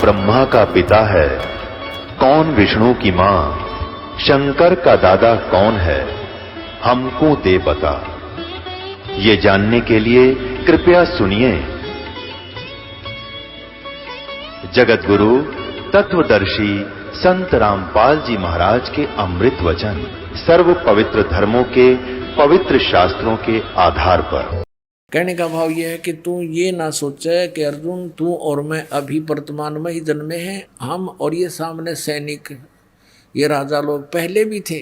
ब्रह्मा का पिता है, कौन विष्णु की मां, शंकर का दादा कौन है, हमको दे बता। ये जानने के लिए कृपया सुनिए। जगत गुरु तत्वदर्शी संत रामपाल जी महाराज के अमृत वचन सर्व पवित्र धर्मों के पवित्र शास्त्रों के आधार पर। कहने का भाव यह है कि तू ये ना सोचे कि अर्जुन तू और मैं अभी वर्तमान में ही जन्मे हैं। हम और ये सामने सैनिक, ये राजा लोग पहले भी थे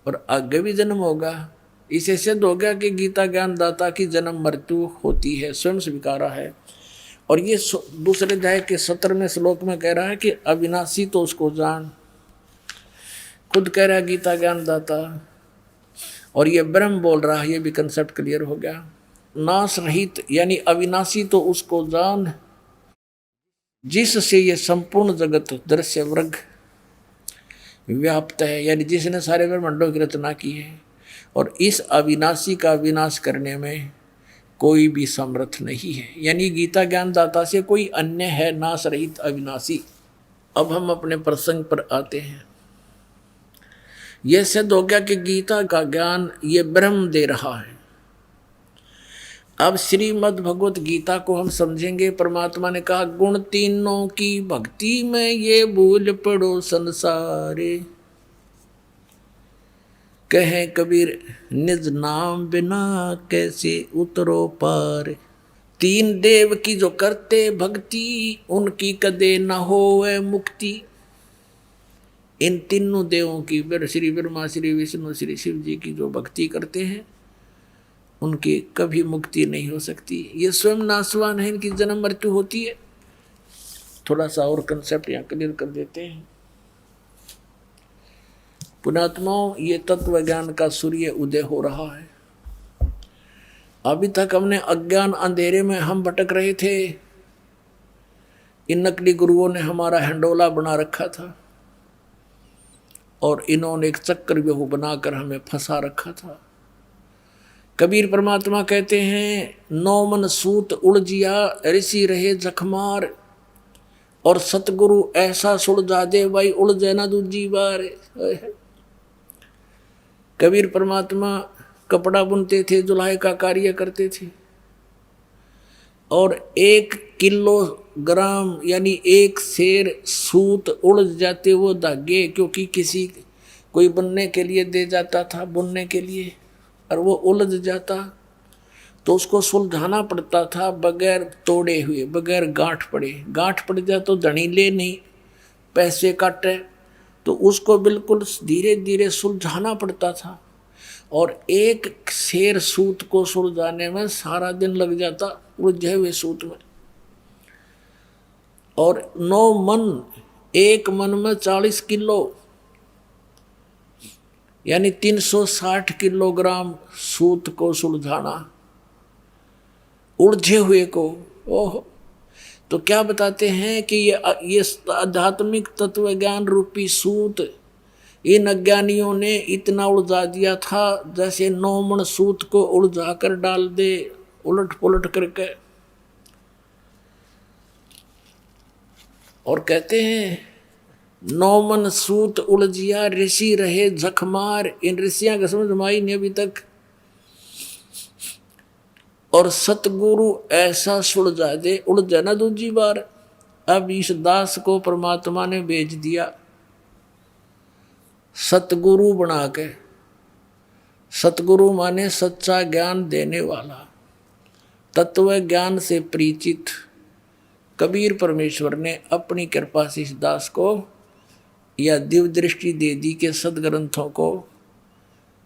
और आगे भी जन्म होगा। इसे सिद्ध हो गया कि गीता ज्ञानदाता की जन्म मृत्यु होती है, स्वयं स्वीकारा है। और ये दूसरे अध्याय के 17वें श्लोक में कह रहा है कि अविनाशी तो उसको जान, खुद कह रहा है गीता ज्ञानदाता। और ये ब्रह्म बोल रहा है, ये भी कंसेप्ट क्लियर हो गया। नाश रहित यानी अविनाशी तो उसको जान, जिससे ये संपूर्ण जगत दृश्य वर्ग व्याप्त है, यानी जिसने सारे ब्रह्मांडों की रचना की है। और इस अविनाशी का विनाश करने में कोई भी समर्थ नहीं है, यानी गीता ज्ञानदाता से कोई अन्य है नाश रहित अविनाशी। अब हम अपने प्रसंग पर आते हैं। यह सिद्ध हो गया कि गीता का ज्ञान ये ब्रह्म दे रहा है। अब श्रीमद् भगवत गीता को हम समझेंगे। परमात्मा ने कहा गुण तीनों की भक्ति में ये भूल पड़ो संसारे, कहे कबीर निज नाम बिना कैसे उतरो पार। तीन देव की जो करते भक्ति, उनकी कदे न होवे मुक्ति। इन तीनों देवों की, श्री ब्रह्मा, श्री विष्णु, श्री शिव जी की जो भक्ति करते हैं, उनकी कभी मुक्ति नहीं हो सकती। ये स्वयं नाशवान है, इनकी जन्म मृत्यु होती है। थोड़ा सा और कंसेप्ट यहाँ क्लियर कर देते हैं। पुणात्माओं, ये तत्व ज्ञान का सूर्य उदय हो रहा है। अभी तक हमने अज्ञान अंधेरे में हम भटक रहे थे। इन नकली गुरुओं ने हमारा हैंडोला बना रखा था और इन्होंने एक चक्रव्यूह बनाकर हमें फंसा रखा था। कबीर परमात्मा कहते हैं, नौ मन सूत उलझिया ऋषि रहे जखमार, और सतगुरु ऐसा सुलझा दे भाई उलझे ना दूजी बार। कबीर परमात्मा कपड़ा बुनते थे, जुलाई का कार्य करते थे, और 1 किलोग्राम यानी 1 सेर सूत उलझ जाते वो धागे, क्योंकि किसी कोई बनने के लिए दे जाता था, बुनने के लिए, और वो उलझ जाता तो उसको सुलझाना पड़ता था बगैर तोड़े हुए, बगैर गांठ पड़े। गांठ पड़ जाए तो धनी ले नहीं, पैसे काटे, तो उसको बिल्कुल धीरे धीरे सुलझाना पड़ता था। और 1 सेर सूत को सुलझाने में सारा दिन लग जाता उलझे हुए सूत में। और 9 मन, 1 मन में 40 किलो यानी 360 किलोग्राम सूत को सुलझाना, उलझे हुए को। ओह, तो क्या बताते हैं कि ये आध्यात्मिक तत्व ज्ञान रूपी सूत इन अज्ञानियों ने इतना उलझा दिया था जैसे 9 मन सूत को उलझा कर डाल दे उलट पुलट करके। और कहते हैं 9 मन सूत उलझिया ऋषि रहे जखमार। इन ऋषियों का समझ में आई नहीं अभी तक। और सतगुरु ऐसा सुलझा दे उलझा ना दूजी बार। अब इस दास को परमात्मा ने भेज दिया सतगुरु बना के। सतगुरु माने सच्चा ज्ञान देने वाला, तत्व ज्ञान से परिचित। कबीर परमेश्वर ने अपनी कृपा से इस दास को या दिव्य दृष्टि दे दी के सदग्रंथों को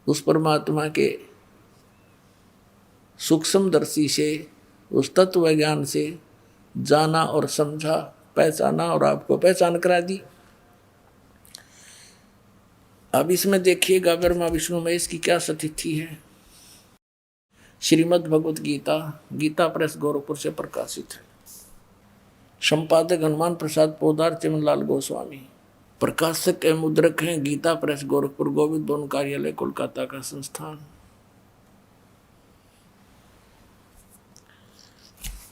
उस परमात्मा के सूक्ष्म दर्शी से, उस तत्व ज्ञान से जाना और समझा, पहचाना और आपको पहचान करा दी। अब इसमें देखिएगा ब्रह्मा विष्णु महेश की क्या स्थिति है। श्रीमद् भगवत गीता, गीता प्रेस गोरखपुर से प्रकाशित है। संपादक हनुमान प्रसाद पोदार, चिमनलाल गोस्वामी। प्रकाशक एवं मुद्रक हैं गीता प्रेस गोरखपुर, गोविंद भवन कार्यालय कोलकाता का संस्थान।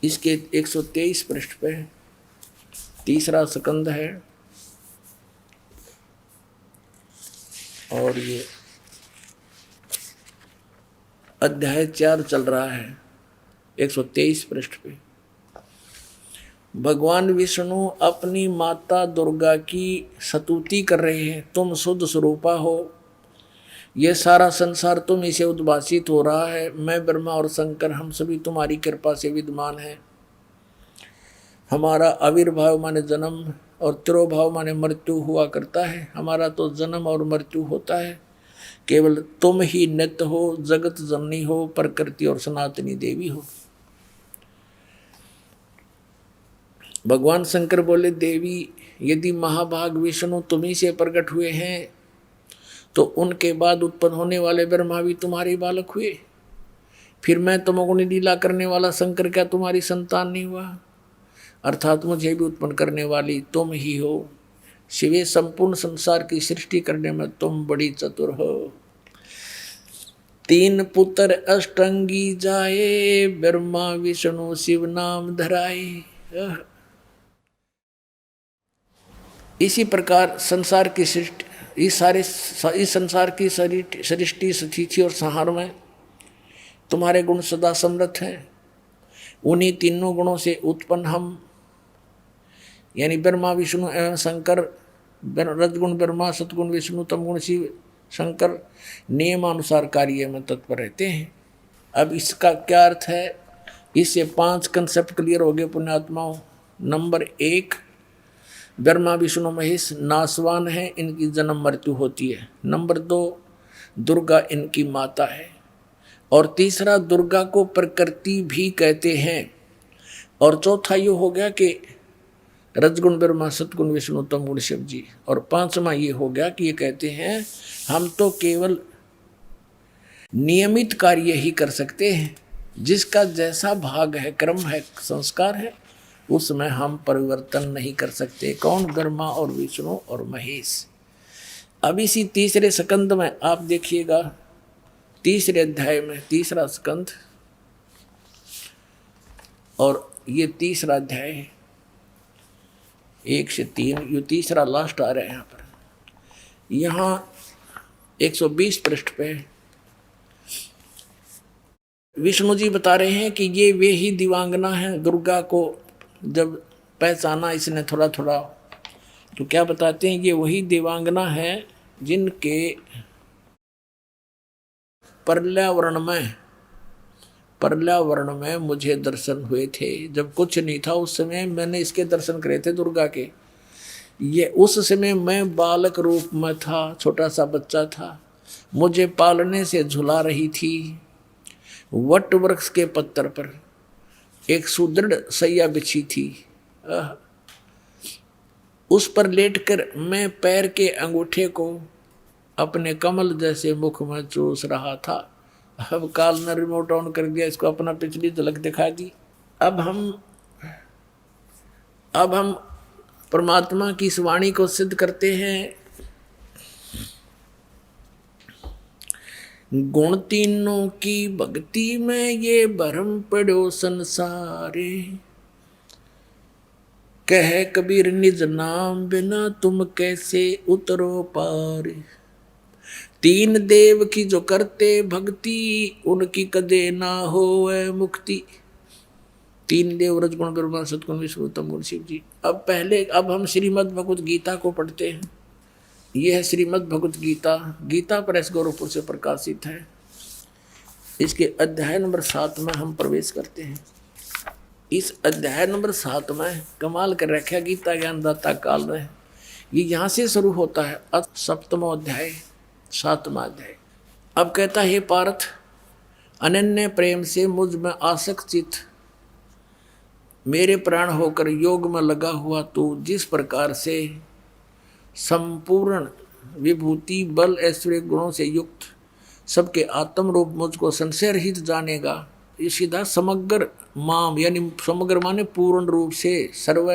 इसके 123 पृष्ठ पे तीसरा स्कंद है और ये अध्याय 4 चल रहा है 123 पृष्ठ पे। भगवान विष्णु अपनी माता दुर्गा की स्तुति कर रहे हैं, तुम शुद्ध स्वरूपा हो, यह सारा संसार तुम इसे उद्भासित हो रहा है, मैं ब्रह्मा और शंकर हम सभी तुम्हारी कृपा से विद्यमान हैं। हमारा आविर्भाव माने जन्म और तिरोभाव माने मृत्यु हुआ करता है, हमारा तो जन्म और मृत्यु होता है, केवल तुम ही नित्य हो, जगत जननी हो, प्रकृति और सनातनी देवी हो। भगवान शंकर बोले, देवी यदि महाभाग विष्णु तुम्ही से प्रकट हुए हैं तो उनके बाद उत्पन्न होने वाले ब्रह्मा भी तुम्हारे बालक हुए, फिर मैं तमोगुणी लीला करने वाला शंकर क्या तुम्हारी संतान नहीं हुआ? अर्थात मुझे भी उत्पन्न करने वाली तुम ही हो। शिवे संपूर्ण संसार की सृष्टि करने में तुम बड़ी चतुर हो। 3 पुत्र अष्टंगी जाए, ब्रह्मा विष्णु शिव नाम धराए। इसी प्रकार संसार की सृष्टि, इस संसार की सृष्टि स्थिति और संहार में तुम्हारे गुण सदा समृद्ध हैं। उन्हीं तीनों गुणों से उत्पन्न हम यानी ब्रह्मा विष्णु एवं शंकर, रजगुण ब्रह्मा, सतगुण विष्णु, तमगुण शिव शंकर नियमानुसार कार्य में तत्पर रहते हैं। अब इसका क्या अर्थ है? इससे 5 कंसेप्ट क्लियर हो गए पुण्यात्माओं। नंबर 1, ब्रह्मा विष्णु महेश नासवान है, इनकी जन्म मृत्यु होती है। नंबर 2, दुर्गा इनकी माता है। और तीसरा, दुर्गा को प्रकृति भी कहते हैं। और चौथा ये हो गया कि रजगुण ब्रह्मा, सतगुण विष्णु, तमगुण शिव जी। और 5वां ये हो गया कि ये कहते हैं हम तो केवल नियमित कार्य ही कर सकते हैं, जिसका जैसा भाग है, क्रम है, संस्कार है, उसमें हम परिवर्तन नहीं कर सकते। कौन? ब्रह्मा और विष्णु और महेश। अब इसी तीसरे स्कंद में आप देखिएगा, तीसरे अध्याय में तीसरा स्कंद और ये तीसरा अध्याय है 1 से 3, ये तीसरा लास्ट आ रहा है। यहाँ पर यहाँ 120 पृष्ठ पे विष्णु जी बता रहे हैं कि ये वे ही दिवांगना है। दुर्गा को जब पहचाना इसने थोड़ा थोड़ा तो क्या बताते हैं, ये वही दिवांगना है जिनके पर्यावरण में मुझे दर्शन हुए थे। जब कुछ नहीं था उस समय मैंने इसके दर्शन करे थे, दुर्गा के। ये उस समय मैं बालक रूप में था, छोटा सा बच्चा था, मुझे पालने से झुला रही थी। वट वृक्ष के पत्तर पर एक सुदृढ़ सैया बिछी थी, उस पर लेटकर मैं पैर के अंगूठे को अपने कमल जैसे मुख में चूस रहा था। अब काल ने रिमोट ऑन कर दिया, इसको अपना पिछली झलक दिखा दी। अब हम परमात्मा की इस वाणी को सिद्ध करते हैं। गुण तीनों की भक्ति में ये भरम पड़ो संसारे, कह कबीर निज नाम बिना तुम कैसे उतरो पार। 3 देव की जो करते भक्ति, उनकी कदे ना होए मुक्ति। 3 देव रजगुण ब्रह्मा सतगुण विष्णु तमगुण शिव जी। अब हम श्रीमद् भगवत गीता को पढ़ते हैं। यह है श्रीमद् भगवत गीता, गीता प्रेस गोरखपुर से प्रकाशित है। इसके अध्याय नंबर 7 में हम प्रवेश करते हैं। इस अध्याय नंबर 7 में कमाल कर रखा गीता ज्ञानदाता काल में। ये यहाँ से शुरू होता है 7वां अध्याय 7वां अध्याय। अब कहता है, पार्थ अनन्य प्रेम से मुझ में आसक्त चित्त मेरे प्राण होकर योग में लगा हुआ तू जिस प्रकार से संपूर्ण विभूति बल ऐश्वर्य गुणों से युक्त सबके आत्म रूप मुझको संशय रहित जानेगा। ये सीधा समग्र माम यानी समग्र माने पूर्ण रूप से सर्व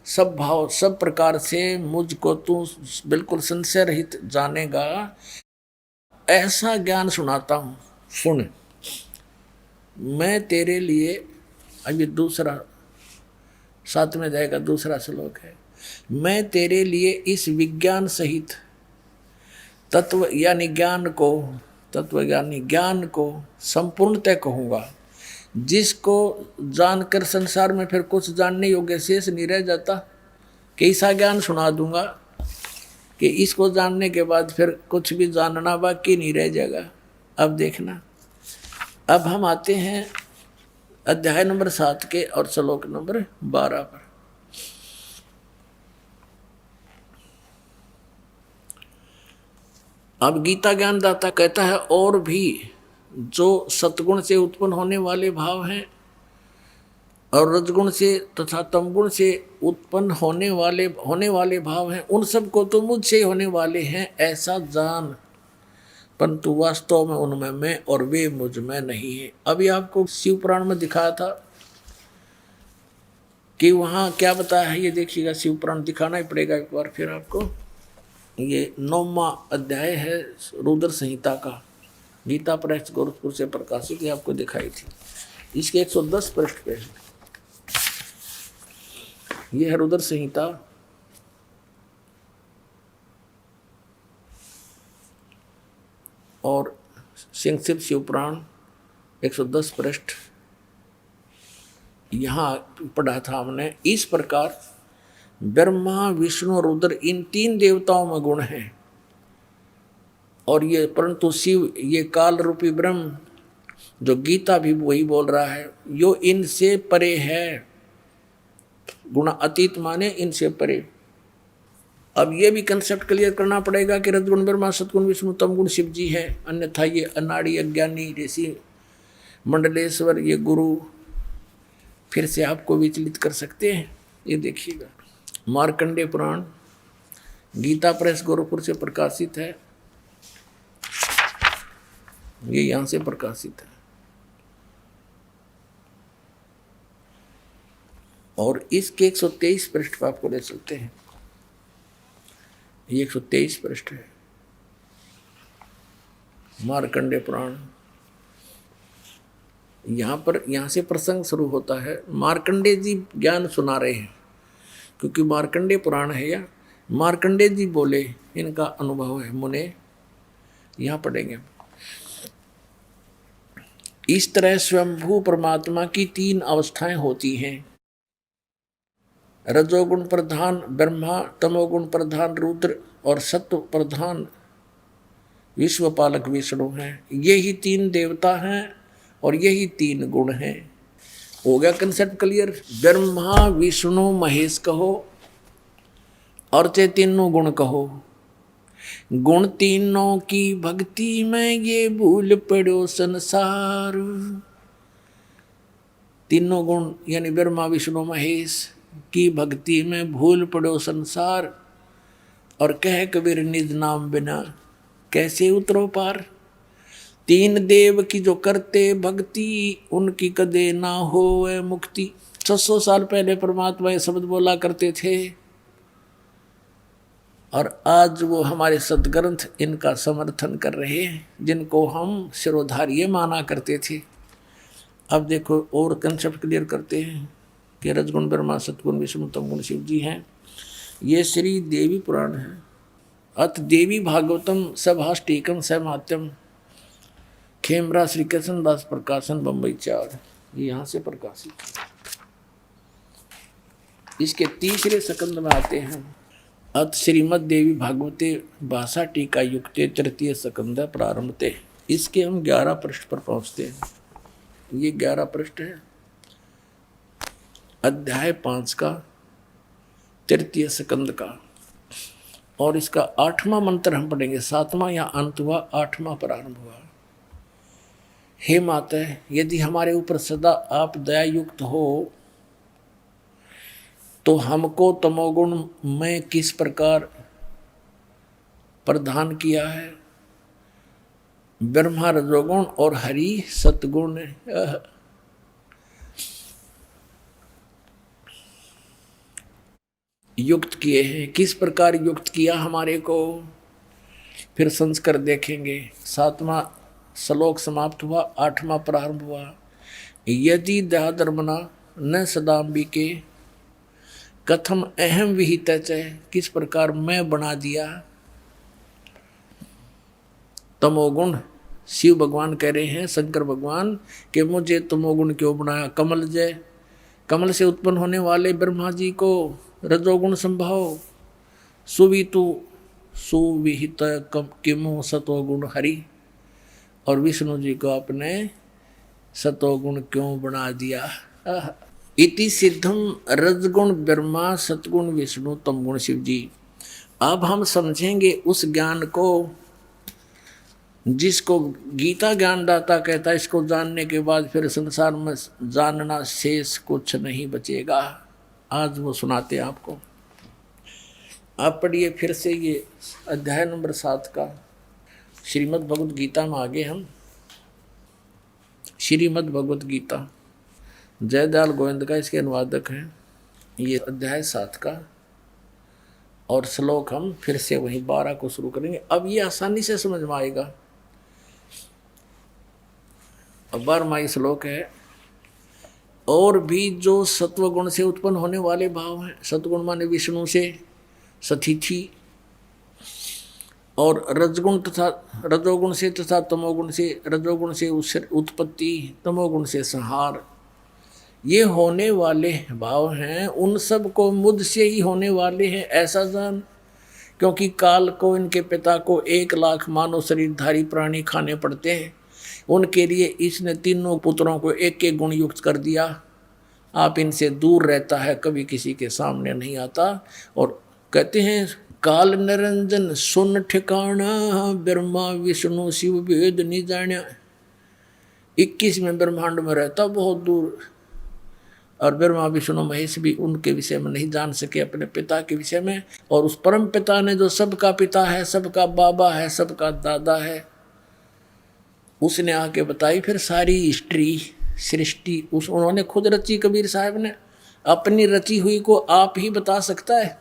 सब भाव सब प्रकार से मुझको तू बिल्कुल संशय रहित जानेगा, ऐसा ज्ञान सुनाता हूँ। सुन, मैं तेरे लिए अभी दूसरा 7वें अध्याय का दूसरा श्लोक है। मैं तेरे लिए इस विज्ञान सहित तत्व यानी ज्ञान को, तत्व यानी ज्ञान को संपूर्णतः कहूँगा, जिसको जानकर संसार में फिर कुछ जानने योग्य शेष नहीं रह जाता। कि ऐसा ज्ञान सुना दूंगा कि इसको जानने के बाद फिर कुछ भी जानना बाकी नहीं रह जाएगा। अब देखना, अब हम आते हैं अध्याय नंबर 7 के और श्लोक नंबर 12 पर। अब गीता ज्ञानदाता कहता है, और भी जो सतगुण से उत्पन्न होने वाले भाव हैं और रजगुण से तथा तमगुण से उत्पन्न होने वाले भाव हैं, उन सब को तो मुझसे होने वाले हैं ऐसा जान, परंतु वास्तव में उनमें मैं और वे मुझ में नहीं है। अभी आपको शिव पुराण में दिखाया था कि वहाँ क्या बताया है, ये देखिएगा। शिव पुराण दिखाना ही पड़ेगा एक बार फिर आपको। ये 9वां अध्याय है रुद्र संहिता का, गीता प्रेस गोरखपुर से प्रकाशित, ये आपको दिखाई थी। इसके 110 पृष्ठ पे है। ये है रुद्र संहिता और संक्षिप्त शिव पुराण 110 पृष्ठ यहाँ पढ़ा था हमने। इस प्रकार ब्रह्मा विष्णु रुद्र इन 3 देवताओं में गुण हैं, और ये परंतु शिव ये काल रूपी ब्रह्म, जो गीता भी वही बोल रहा है, यो इनसे परे है। गुण अतीत माने इनसे परे। अब ये भी कंसेप्ट क्लियर करना पड़ेगा कि रजगुण ब्रह्मा, सतगुण विष्णु, तमगुण शिव जी है, अन्यथा ये अनाड़ी अज्ञानी ऋषि मंडलेश्वर ये गुरु फिर से आपको विचलित कर सकते हैं। ये देखिएगा, मार्कंडेय पुराण गीता प्रेस गोरखपुर से प्रकाशित है, ये यहाँ से प्रकाशित है। और इसके 123 पृष्ठ पर आपको ले सकते हैं। ये 123 पृष्ठ है मार्कंडेय पुराण। यहाँ से प्रसंग शुरू होता है। मार्कंडेय जी ज्ञान सुना रहे हैं, क्योंकि मार्कंडेय पुराण है। या मार्कंडेय जी बोले, इनका अनुभव है मुने। यहाँ पढ़ेंगे। इस तरह स्वयंभू परमात्मा की 3 अवस्थाएं होती हैं। रजोगुण प्रधान ब्रह्मा, तमोगुण प्रधान रुद्र और सत्व प्रधान विश्वपालक विष्णु हैं। यही 3 देवता हैं और यही 3 गुण हैं। हो गया कंसेप्ट क्लियर। ब्रह्मा विष्णु महेश कहो और ते तीनों गुण कहो। गुण तीनों की भक्ति में ये भूल पड़ो संसार। तीनों गुण यानी ब्रह्मा विष्णु महेश की भक्ति में भूल पड़ो संसार। और कह कबीर निज नाम बिना कैसे उतरो पार। 3 देव की जो करते भक्ति, उनकी कदे ना होवे मुक्ति। 600 साल पहले परमात्मा ये शब्द बोला करते थे, और आज वो हमारे सदग्रंथ इनका समर्थन कर रहे हैं, जिनको हम शिरोधार्य माना करते थे। अब देखो और कंसेप्ट क्लियर करते हैं कि रजगुण ब्रह्मा, सतगुण विष्णु, तमगुण शिव जी हैं। ये श्री देवी पुराण है। अत देवी भागवतम सभाष्टीकम सहमात्यम, खेमरा श्री कृष्ण दास प्रकाशन बम्बई 4, ये यहाँ से प्रकाशित। इसके 3रे सकंद में आते हैं। अत श्रीमद देवी भागवते भाषा टीका युक्ते 3य सकंद प्रारंभते। इसके हम 11 पृष्ठ पर पहुँचते हैं। ये 11 पृष्ठ है अध्याय 5 का 3य सकंद का, और इसका 8वां मंत्र हम पढ़ेंगे। 7वां या अंत हुआ, 8वां प्रारंभ हुआ। हे माता, यदि हमारे ऊपर सदा आप दया युक्त हो तो हमको तमोगुण में किस प्रकार प्रदान किया है। ब्रह्मा रजोगुण और हरि सतगुण युक्त किए हैं। किस प्रकार युक्त किया हमारे को, फिर संस्कार देखेंगे। 7वां श्लोक समाप्त हुआ, 8वां प्रारंभ हुआ। यदि दया धर्मना न सदाम्बिके कथम अहम विहित च, किस प्रकार मैं बना दिया। तमोगुण शिव भगवान कह रहे हैं, शंकर भगवान, कि मुझे तमोगुण क्यों बनाया। कमल जय, कमल से उत्पन्न होने वाले ब्रह्मा जी को रजोगुण संभाव, सुवितु सुविहित किमु सतोगुण हरि, और विष्णु जी को आपने सतोगुण क्यों बना दिया। इति सिद्धम रजगुण ब्रह्मा सतगुण विष्णु तमगुण शिव जी। अब हम समझेंगे उस ज्ञान को जिसको गीता ज्ञानदाता कहता है। इसको जानने के बाद फिर संसार में जानना शेष कुछ नहीं बचेगा। आज वो सुनाते हैं आपको। आप पढ़िए फिर से ये अध्याय नंबर 7 का श्रीमद् भगवद गीता में। आगे हम श्रीमद् भगवद गीता जयदयाल गोविंद का इसके अनुवादक हैं। ये अध्याय 7 का और श्लोक हम फिर से वहीं 12 को शुरू करेंगे। अब ये आसानी से समझ में आएगा। अब 12वां श्लोक है। और भी जो सत्वगुण से उत्पन्न होने वाले भाव हैं, सत्वगुण माने विष्णु से सतिथि, और रजगुण तथा रजोगुण से तथा तमोगुण से, रजोगुण से उत्पत्ति, तमोगुण से संहार, ये होने वाले भाव हैं। उन सब को मुझ से ही होने वाले हैं ऐसा जान, क्योंकि काल को इनके पिता को 1 लाख मानव शरीरधारी प्राणी खाने पड़ते हैं। उनके लिए इसने तीनों पुत्रों को एक एक गुण युक्त कर दिया। आप इनसे दूर रहता है, कभी किसी के सामने नहीं आता। और कहते हैं काल निरंजन सुन ठिकाना, ब्रह्मा विष्णु शिव भेद नहीं जाना। 21 में ब्रह्मांड में रहता बहुत दूर, और ब्रह्मा विष्णु महेश भी उनके विषय में नहीं जान सके, अपने पिता के विषय में। और उस परम पिता ने जो सबका पिता है, सबका बाबा है, सबका दादा है, उसने आके बताई फिर सारी हिस्ट्री सृष्टि। उन्होंने खुद रची। कबीर साहब ने अपनी रची हुई को आप ही बता सकता है।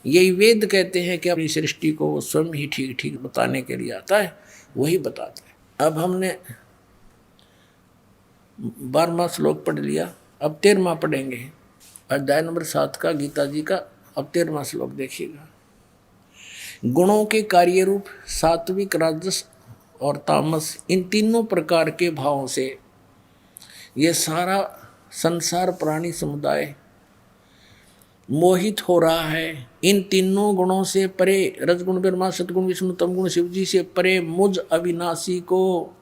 यही वेद कहते हैं कि अपनी सृष्टि को वो स्वयं ही ठीक ठीक बताने के लिए आता है, वही बताता है। अब हमने 12वां श्लोक पढ़ लिया, अब 13वां पढ़ेंगे। अध्याय नंबर 7 का गीता जी का। अब 13वां श्लोक देखिएगा। गुणों के कार्य रूप सात्विक, राजस और तामस, इन तीनों प्रकार के भावों से ये सारा संसार प्राणी समुदाय मोहित हो रहा है। इन तीनों गुणों से परे, रजगुण ब्रह्मा सतगुण विष्णु तमगुण शिव जी से परे मुझ अविनाशी को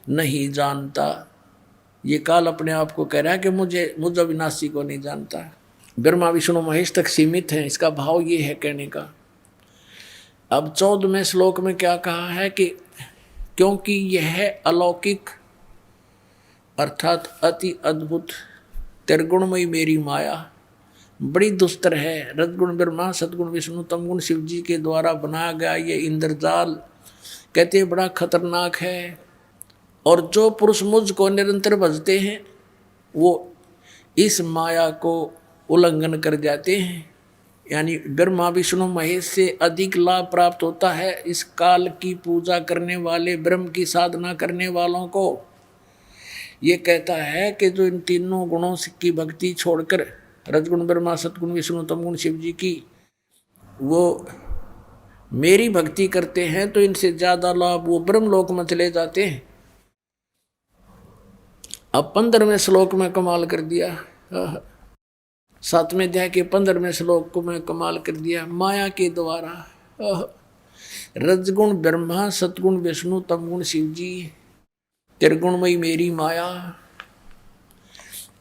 नहीं जानता। ये काल अपने आप को कह रहा है कि मुझ अविनाशी को नहीं जानता। ब्रह्मा विष्णु महेश तक सीमित है, इसका भाव ये है कहने का। अब 14वें श्लोक में क्या कहा है कि क्योंकि यह अलौकिक अर्थात अति अद्भुत त्रिगुणमयी मेरी माया बड़ी दुस्तर है। रजगुण ब्रह्मा सतगुण विष्णु तमगुण शिव जी के द्वारा बनाया गया ये इंद्रजाल कहते बड़ा खतरनाक है। और जो पुरुष मुझ को निरंतर भजते हैं वो इस माया को उल्लंघन कर जाते हैं। यानी ब्रह्मा विष्णु महेश से अधिक लाभ प्राप्त होता है इस काल की पूजा करने वाले, ब्रह्म की साधना करने वालों को। ये कहता है कि जो इन तीनों गुणों की भक्ति छोड़कर, रजगुण ब्रह्मा सतगुण विष्णु तमगुण शिव जी की, वो मेरी भक्ति करते हैं तो इनसे ज्यादा लाभ वो ब्रह्मलोक में चले जाते हैं। अब 15वें श्लोक में कमाल कर दिया। 7वें अध्याय के 15वें श्लोक को मैं कमाल कर दिया। माया के द्वारा रजगुण ब्रह्मा सतगुण विष्णु तमगुण शिव जी त्रिगुणमयी मेरी माया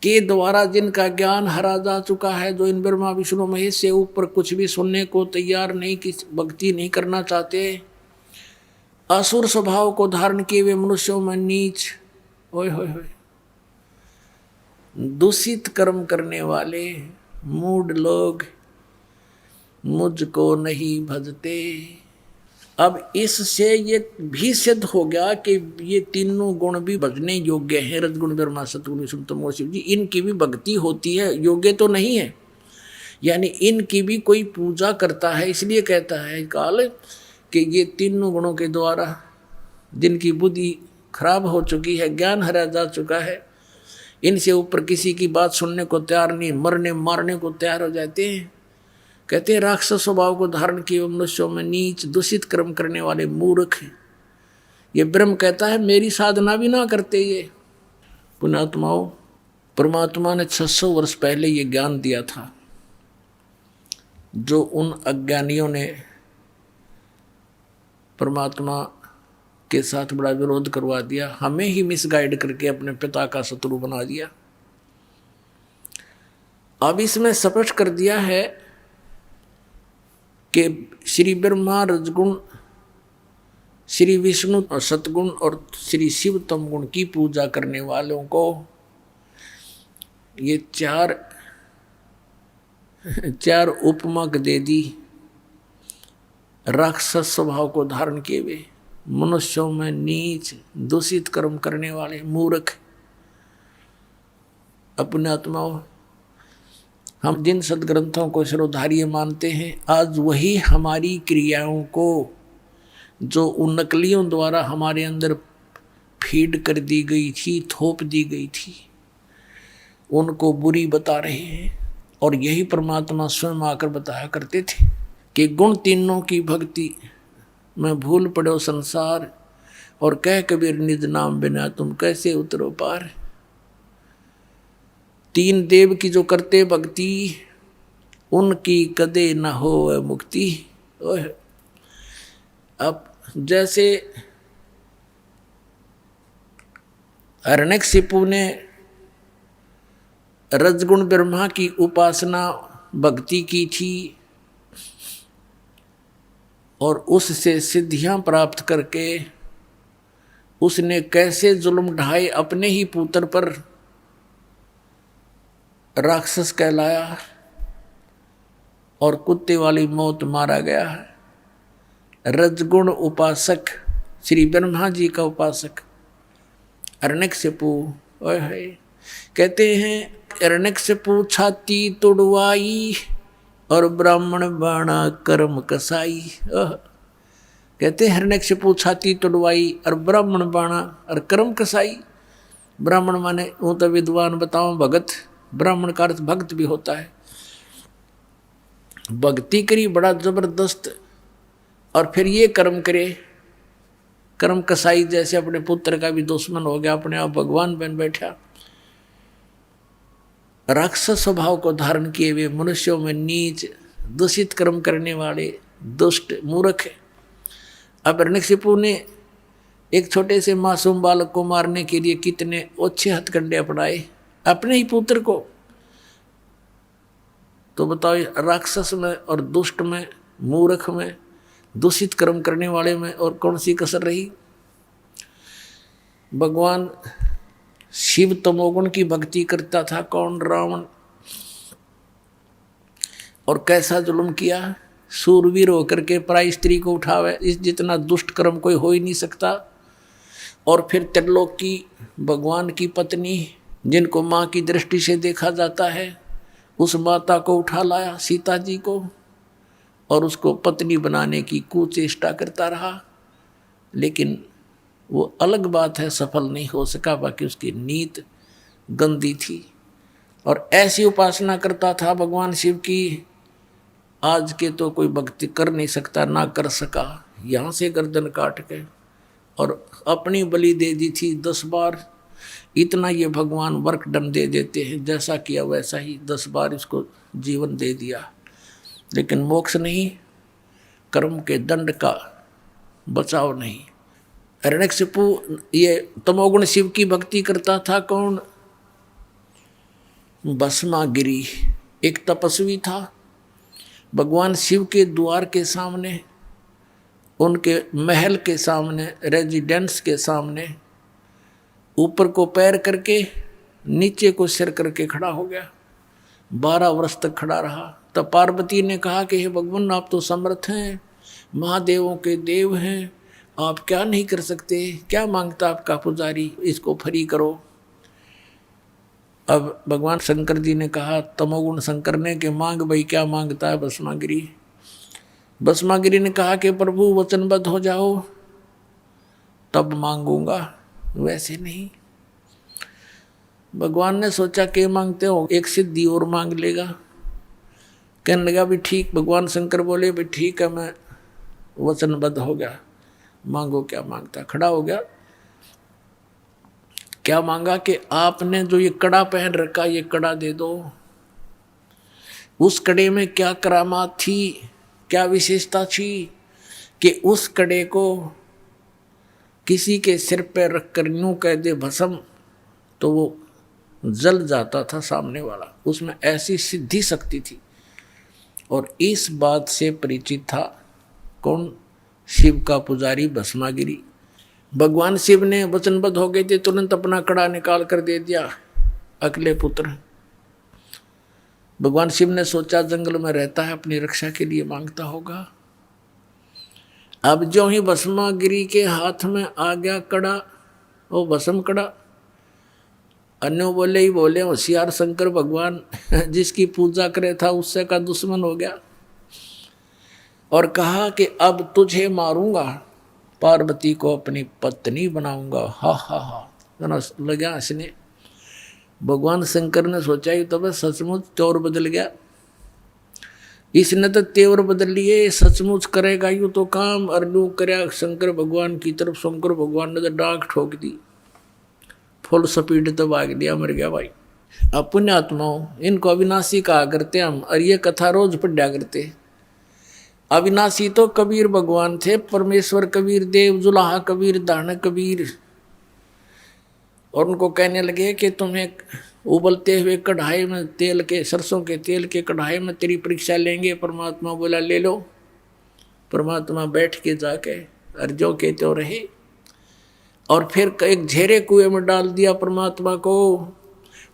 के द्वारा जिनका ज्ञान हरा जा चुका है, जो इन ब्रह्मा विष्णु महेश से ऊपर कुछ भी सुनने को तैयार नहीं, कि भक्ति नहीं करना चाहते, असुर स्वभाव को धारण किए हुए मनुष्यों में नीच, ओए होए होए, दूषित कर्म करने वाले मूढ़ लोग मुझको नहीं भजते। अब इससे ये भी सिद्ध हो गया कि ये तीनों गुण भी भजने योग्य हैं। रजगुण ब्रह्मा सतगुण विष्णु तमगुण शिव जी, इनकी भी भक्ति होती है, योग्य तो नहीं है, यानी इनकी भी कोई पूजा करता है। इसलिए कहता है काल कि ये तीनों गुणों के द्वारा जिनकी बुद्धि खराब हो चुकी है, ज्ञान हरा जा चुका है, इनसे ऊपर किसी की बात सुनने को तैयार नहीं, मरने मारने को तैयार हो जाते हैं। कहते हैं राक्षस स्वभाव को धारण किए मनुष्यों में नीच दूषित कर्म करने वाले मूर्ख हैं। ये ब्रह्म कहता है मेरी साधना भी ना करते ये पुण्यात्माओं। परमात्मा ने 600 वर्ष पहले ये ज्ञान दिया था, जो उन अज्ञानियों ने परमात्मा के साथ बड़ा विरोध करवा दिया, हमें ही मिसगाइड करके अपने पिता का शत्रु बना दिया। अब इसमें स्पष्ट कर दिया है कि श्री ब्रह्मा रजगुण, श्री विष्णु और सतगुण और श्री शिव तमगुण की पूजा करने वालों को ये चार उपमा दे दी। राक्षस स्वभाव को धारण किए हुए मनुष्यों में नीच दूषित कर्म करने वाले मूर्ख। अपने आत्माओं, हम जिन सदग्रंथों को सर्वधार्य मानते हैं, आज वही हमारी क्रियाओं को जो उन नकलियों द्वारा हमारे अंदर फीड कर दी गई थी, थोप दी गई थी, उनको बुरी बता रहे हैं। और यही परमात्मा स्वयं आकर बताया करते थे कि गुण तीनों की भक्ति में भूल पड़ो संसार, और कह कबीर निज नाम बिना तुम कैसे उतरो पार। तीन देव की जो करते भक्ति, उनकी कदे न हो मुक्ति। अब जैसे हिरण्यकशिपु ने रजगुण ब्रह्मा की उपासना भक्ति की थी और उससे सिद्धियां प्राप्त करके उसने कैसे जुल्म ढाए अपने ही पुत्र पर, राक्षस कहलाया और कुत्ते वाली मौत मारा गया। रजगुण उपासक श्री ब्रह्मा जी का उपासक हिरण्यकशिपु कहते हैं, हिरण्यकशिपु छाती तुड़वाई और ब्राह्मण बाणा कर्म कसाई। कहते हैं हिरण्यकशिपु छाती तुड़वाई और ब्राह्मण बाणा और कर्म कसाई। ब्राह्मण माने वो तो विद्वान बताओ भगत, ब्राह्मण का अर्थ भक्त भी होता है। भक्ति करी बड़ा जबरदस्त और फिर ये कर्म करे, कर्म कसाई जैसे अपने पुत्र का भी दुश्मन हो गया, अपने आप भगवान बन बैठा। राक्षस स्वभाव को धारण किए हुए मनुष्यों में नीच दूषित कर्म करने वाले दुष्ट मूर्ख। अब हिरण्यकशिपु ने एक छोटे से मासूम बालक को मारने के लिए कितने अच्छे हथकंडे अपनाए अपने ही पुत्र को। तो बताओ राक्षस में और दुष्ट में, मूर्ख में, दूषित कर्म करने वाले में और कौन सी कसर रही। भगवान शिव तमोगुण की भक्ति करता था कौन? रावण। और कैसा जुल्म किया, सूरवीर होकर के पराई स्त्री को उठावे, इस जितना दुष्ट कर्म कोई हो ही नहीं सकता। और फिर त्रिलोक की भगवान की पत्नी, जिनको माँ की दृष्टि से देखा जाता है, उस माता को उठा लाया, सीता जी को, और उसको पत्नी बनाने की कुचेष्टा करता रहा। लेकिन वो अलग बात है, सफल नहीं हो सका, बाकी उसकी नीत गंदी थी। और ऐसी उपासना करता था भगवान शिव की, आज के तो कोई भक्ति कर नहीं सकता, ना कर सका। यहाँ से गर्दन काट के और अपनी बलि दे दी थी 10 बार। इतना ये भगवान वर्कडन दे देते हैं, जैसा किया वैसा ही 10 बार इसको जीवन दे दिया। लेकिन मोक्ष नहीं, कर्म के दंड का बचाव नहीं। हिरण्यकशिपु ये तमोगुण शिव की भक्ति करता था कौन? भस्मागिरी एक तपस्वी था। भगवान शिव के द्वार के सामने, उनके महल के सामने, रेजिडेंस के सामने ऊपर को पैर करके नीचे को सिर करके खड़ा हो गया। 12 वर्ष तक खड़ा रहा। तब पार्वती ने कहा कि हे भगवान, आप तो समर्थ हैं, महादेवों के देव हैं, आप क्या नहीं कर सकते? क्या मांगता आपका पुजारी, इसको फ्री करो। अब भगवान शंकर जी ने कहा, तमोगुण शंकर ने, कि मांग भाई, क्या मांगता है भस्मागिरी? भस्मागिरी ने कहा कि प्रभु वचनबद्ध हो जाओ तब मांगूंगा, वैसे नहीं। भगवान ने सोचा के मांगते हो, एक सिद्धि और मांग लेगा। कहने लगा भी ठीक। भगवान शंकर बोले भी ठीक है, मैं वचनबद्ध हो गया, मांगो क्या मांगता। खड़ा हो गया। क्या मांगा कि आपने जो ये कड़ा पहन रखा, ये कड़ा दे दो। उस कड़े में क्या करामात थी, क्या विशेषता थी कि उस कड़े को किसी के सिर पर रखकर यूं कह दे भस्म, तो वो जल जाता था सामने वाला। उसमें ऐसी सिद्धि शक्ति थी। और इस बात से परिचित था कौन? शिव का पुजारी भस्मागिरी। भगवान शिव ने वचनबद्ध हो गए थे, तुरंत अपना कड़ा निकाल कर दे दिया अगले पुत्र। भगवान शिव ने सोचा जंगल में रहता है, अपनी रक्षा के लिए मांगता होगा। अब जो ही भस्मागिरी के हाथ में आ गया कड़ा, वो भस्म कड़ा, अन्य बोले ही बोले होशियार शंकर भगवान जिसकी पूजा करे था उससे का दुश्मन हो गया। और कहा कि अब तुझे मारूंगा, पार्वती को अपनी पत्नी बनाऊंगा। हा हा हा लगा हंसने। भगवान शंकर ने सोचा ही तो बस सचमुच तौर बदल गया। इसने तो तेवर बदल लिए, सचमुच करेगा यूं तो काम। और यूं करया शंकर भगवान की तरफ। शंकर भगवान ने तो डांक ठोक दी, फुल स्पीड तो भाग दिया, मर गया भाई। अब पुण्यात्माओं, इनको अविनाशी कहा करते हम, और ये कथा रोज पढ़ा करते। अविनाशी तो कबीर भगवान थे, परमेश्वर कबीर देव, जुलाहा कबीर, दान कबीर। और उनको कहने लगे कि तुम्हें उबलते हुए कढ़ाई में तेल के, सरसों के तेल के कढ़ाई में तेरी परीक्षा लेंगे। परमात्मा बोला ले लो। परमात्मा बैठ के जाके और जो कहते हो रहे। और फिर एक झेरे कुएं में डाल दिया परमात्मा को।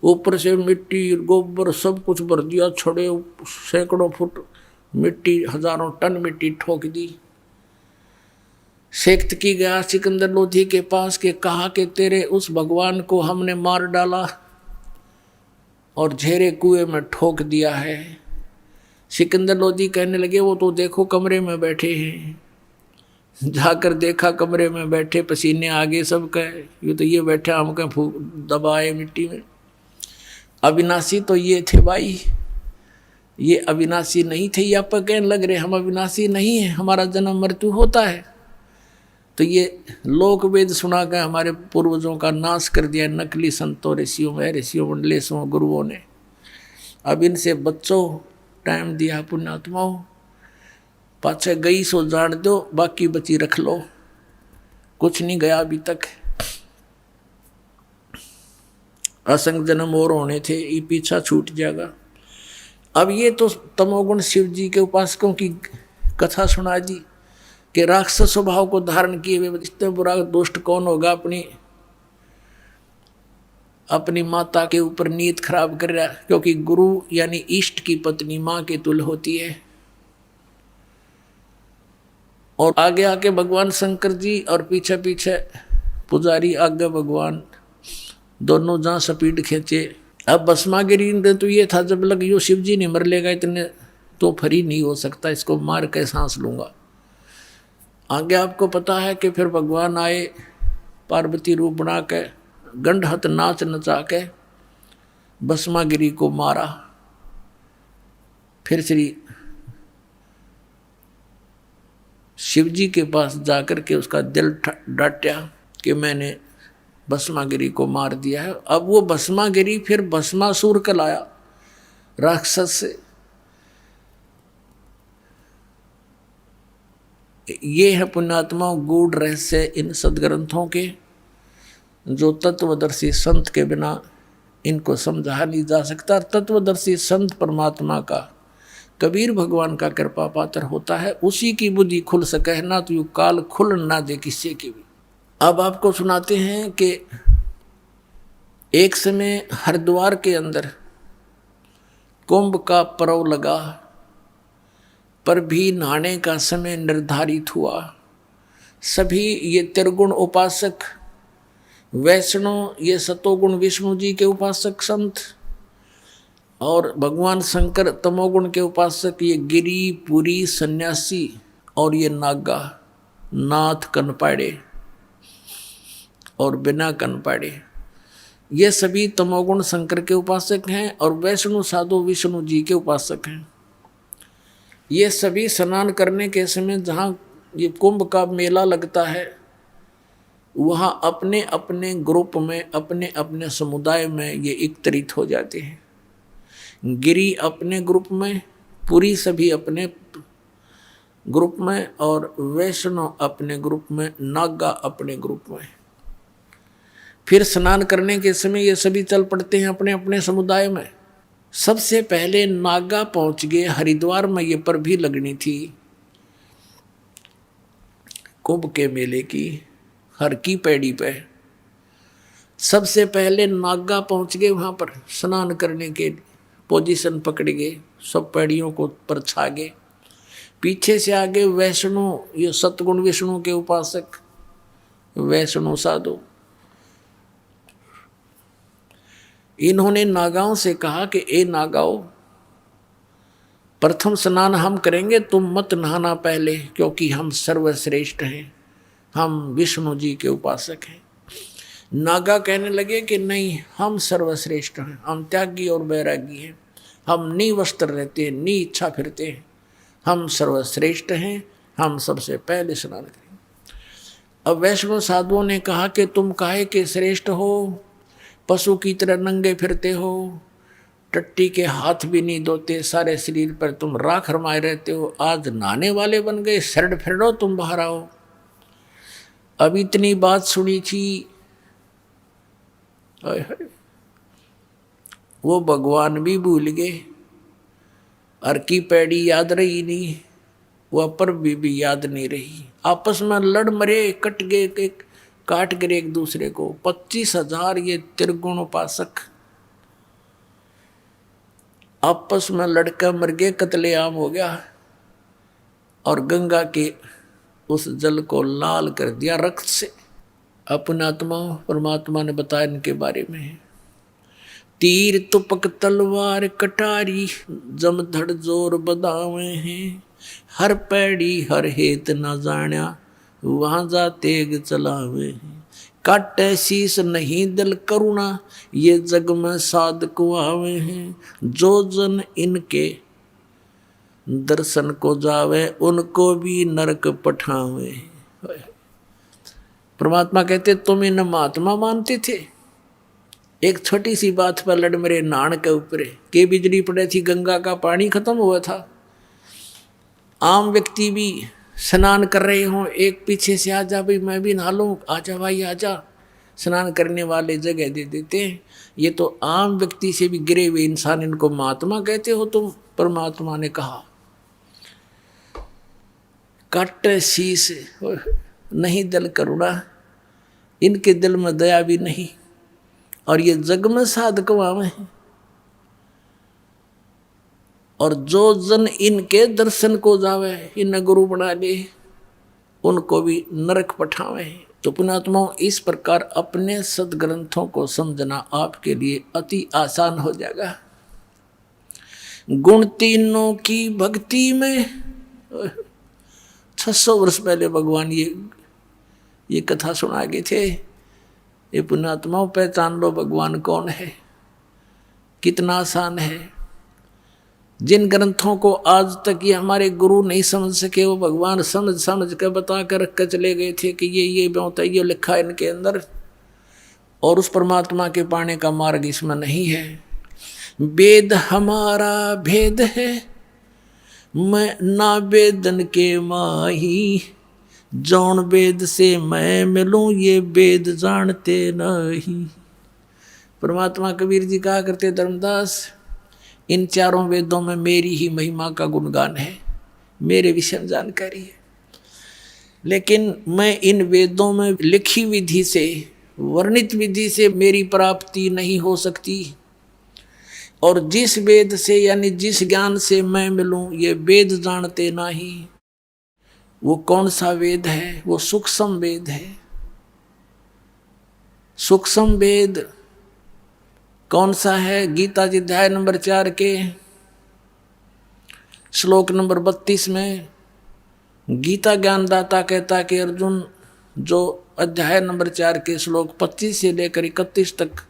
ऊपर से मिट्टी गोबर सब कुछ भर दिया, छड़े सैकड़ों फुट मिट्टी, हजारों टन मिट्टी ठोक दी। सेक्त की गया सिकंदर लोधी के पास के, कहा कि तेरे उस भगवान को हमने मार डाला और झेरे कुएं में ठोक दिया है। सिकंदर लोधी कहने लगे वो तो देखो कमरे में बैठे हैं। जाकर देखा कमरे में बैठे, पसीने आगे सब कहे ये तो ये बैठे हम कहें फूक दबाए मिट्टी में। अविनाशी तो ये थे भाई, ये अविनाशी नहीं थे। ये आप कहने लग रहे हम अविनाशी नहीं है, हमारा जन्म मृत्यु होता है। तो ये लोक वेद सुना कर हमारे पूर्वजों का नाश कर दिया नकली संतों, ऋषियों में, ऋषियों मंडलेशों, गुरुओं ने। अब इनसे बच्चों टाइम दिया पुण्यात्माओं, पाछे गई सो जान दो, बाकी बची रख लो। कुछ नहीं गया अभी तक। असंग जन्म और होने थे, ये पीछा छूट जाएगा। अब ये तो तमोगुण शिव जी के उपासकों की कथा सुना दी कि राक्षस स्वभाव को धारण किए हुए इतने बुरा दुष्ट कौन होगा अपनी माता के ऊपर नीयत खराब कर रहा। क्योंकि गुरु यानी इष्ट की पत्नी माँ के तुल्य होती है। और आगे आके भगवान शंकर जी और पीछे पीछे पुजारी, आगे भगवान, दोनों जहाँ स्पीड खींचे। अब भस्मागिरी ने तो ये था जब लग यो शिव जी नहीं मर लेगा इतने तो फरी नहीं हो सकता, इसको मार के सांस लूंगा। आगे आपको पता है कि फिर भगवान आए पार्वती रूप बना के, गंडहत नाच नचा के भस्मागिरी को मारा। फिर श्री शिव जी के पास जाकर के उसका दिल डांटा कि मैंने भस्मागिरी को मार दिया है। अब वो भस्मागिरी फिर भस्मासुर कहलाया, राक्षस से। ये है पुण्यात्मा गूढ़ रहस्य इन सदग्रंथों के, जो तत्वदर्शी संत के बिना इनको समझा नहीं जा सकता। तत्वदर्शी संत परमात्मा का, कबीर भगवान का कृपा पात्र होता है, उसी की बुद्धि खुल सके, ना तो यू काल खुल ना दे किसी की भी। अब आपको सुनाते हैं कि एक समय हरिद्वार के अंदर कुंभ का पर्व लगा, पर भी नहाने का समय निर्धारित हुआ। सभी ये त्रिगुण उपासक वैष्णव, ये सतोगुण विष्णु जी के उपासक संत, और भगवान शंकर तमोगुण के उपासक ये गिरी, पुरी, सन्यासी, और ये नागा, नाथ, कनपाड़े और बिना कनपाड़े, ये सभी तमोगुण शंकर के उपासक हैं और वैष्णु साधु विष्णु जी के उपासक हैं। ये सभी स्नान करने के समय जहाँ ये कुंभ का मेला लगता है, वहाँ अपने अपने ग्रुप में, अपने अपने समुदाय में ये एकत्रित हो जाते हैं। गिरी अपने ग्रुप में, पुरी सभी अपने ग्रुप में और वैष्णव अपने ग्रुप में, नागा अपने ग्रुप में। फिर स्नान करने के समय ये सभी चल पड़ते हैं अपने अपने समुदाय में। सबसे पहले नागा पहुंच गए हरिद्वार में, ये पर भी लगनी थी कुंभ के मेले की, हर की पैड़ी पे। सबसे पहले नागा पहुंच गए वहां पर स्नान करने के, पोजीशन पकड़ गए, सब पैड़ियों को पर छा गए। पीछे से आगे वैष्णु, ये सतगुण विष्णु के उपासक वैष्णु साधु, इन्होंने नागाओं से कहा कि ए नागाओं, प्रथम स्नान हम करेंगे, तुम मत नहाना पहले, क्योंकि हम सर्वश्रेष्ठ हैं, हम विष्णु जी के उपासक हैं। नागा कहने लगे कि नहीं, हम सर्वश्रेष्ठ हैं, हम त्यागी और बैरागी हैं, हम नी वस्त्र रहते हैं, नी इच्छा फिरते हैं, हम सर्वश्रेष्ठ हैं, हम सबसे पहले स्नान करेंगे। अब वैष्णव साधुओं ने कहा कि तुम काहे के श्रेष्ठ हो, पशु की तरह नंगे फिरते हो, टट्टी के हाथ भी नहीं धोते, सारे शरीर पर तुम राख रमाए रहते हो, आज नहाने वाले बन गए, शरण फिरो, तुम बाहर आओ। अब इतनी बात सुनी थी, वो भगवान भी भूल गए, हर की पैड़ी याद रही नहीं, वह पर भी याद नहीं रही। आपस में लड़ मरे, कट गए, काट कर एक दूसरे को। 25,000 ये त्रिगुण उपासक आपस में लड़कर मर गए, कत्लेआम हो गया और गंगा के उस जल को लाल कर दिया रक्त से। अपने आत्मा परमात्मा ने बताया इनके बारे में, तीर तुपक तलवार कटारी, जमधड़ जोर बदावे हैं, हर पैड़ी हर हेत न जाण्या, वहाँ जा तेग चलावे हैं, काटे शीस नहीं दिल करुणा, ये जग में साध कुआवे हैं, जो जन इनके दर्शन को जावे, उनको भी नरक पठावे। परमात्मा कहते तुम इन महात्मा मानते थे, एक छोटी सी बात पर लड़ मेरे नान के ऊपर के बिजली पड़े थी, गंगा का पानी खत्म हुआ था, आम व्यक्ति भी स्नान कर रहे हों, एक पीछे से आ जा भाई मैं भी नहा लूँ, आजा भाई आजा, स्नान करने वाले जगह दे देते हैं। ये तो आम व्यक्ति से भी गिरे हुए इंसान, इनको महात्मा कहते हो तुम। परमात्मा ने कहा कट शीस नहीं दिल करुणा, इनके दिल में दया भी नहीं, और ये जग में साधकवा में है, और जो जन इनके दर्शन को जावे, इन गुरु बना ले, उनको भी नरक पठावे। तो पुण्यात्माओं, इस प्रकार अपने सदग्रंथों को समझना आपके लिए अति आसान हो जाएगा। गुण तीनों की भक्ति में 600 वर्ष पहले भगवान ये कथा सुना गए थे। ये पुण्यात्माओं, पहचान लो भगवान कौन है, कितना आसान है। जिन ग्रंथों को आज तक ये हमारे गुरु नहीं समझ सके, वो भगवान समझ समझ कर बता कर रख कर चले गए थे कि ये बहुत है, ये लिखा है इनके अंदर, और उस परमात्मा के पाने का मार्ग इसमें नहीं है। वेद हमारा भेद है, मैं ना वेदन के माही, जौन वेद से मैं मिलूं, ये वेद जानते नहीं। परमात्मा कबीर जी कहा करते, धर्मदास इन चारों वेदों में मेरी ही महिमा का गुणगान है, मेरे विषय में जानकारी है, लेकिन मैं इन वेदों में लिखी विधि से, वर्णित विधि से मेरी प्राप्ति नहीं हो सकती। और जिस वेद से यानी जिस ज्ञान से मैं मिलूं, ये वेद जानते नहीं। वो कौन सा वेद है? वो सूक्ष्म वेद है। सूक्ष्म वेद कौन सा है? गीता जी अध्याय नंबर 4 के श्लोक नंबर 32 में गीता ज्ञानदाता कहता कि अर्जुन, जो अध्याय नंबर 4 के श्लोक 25 से लेकर 31 तक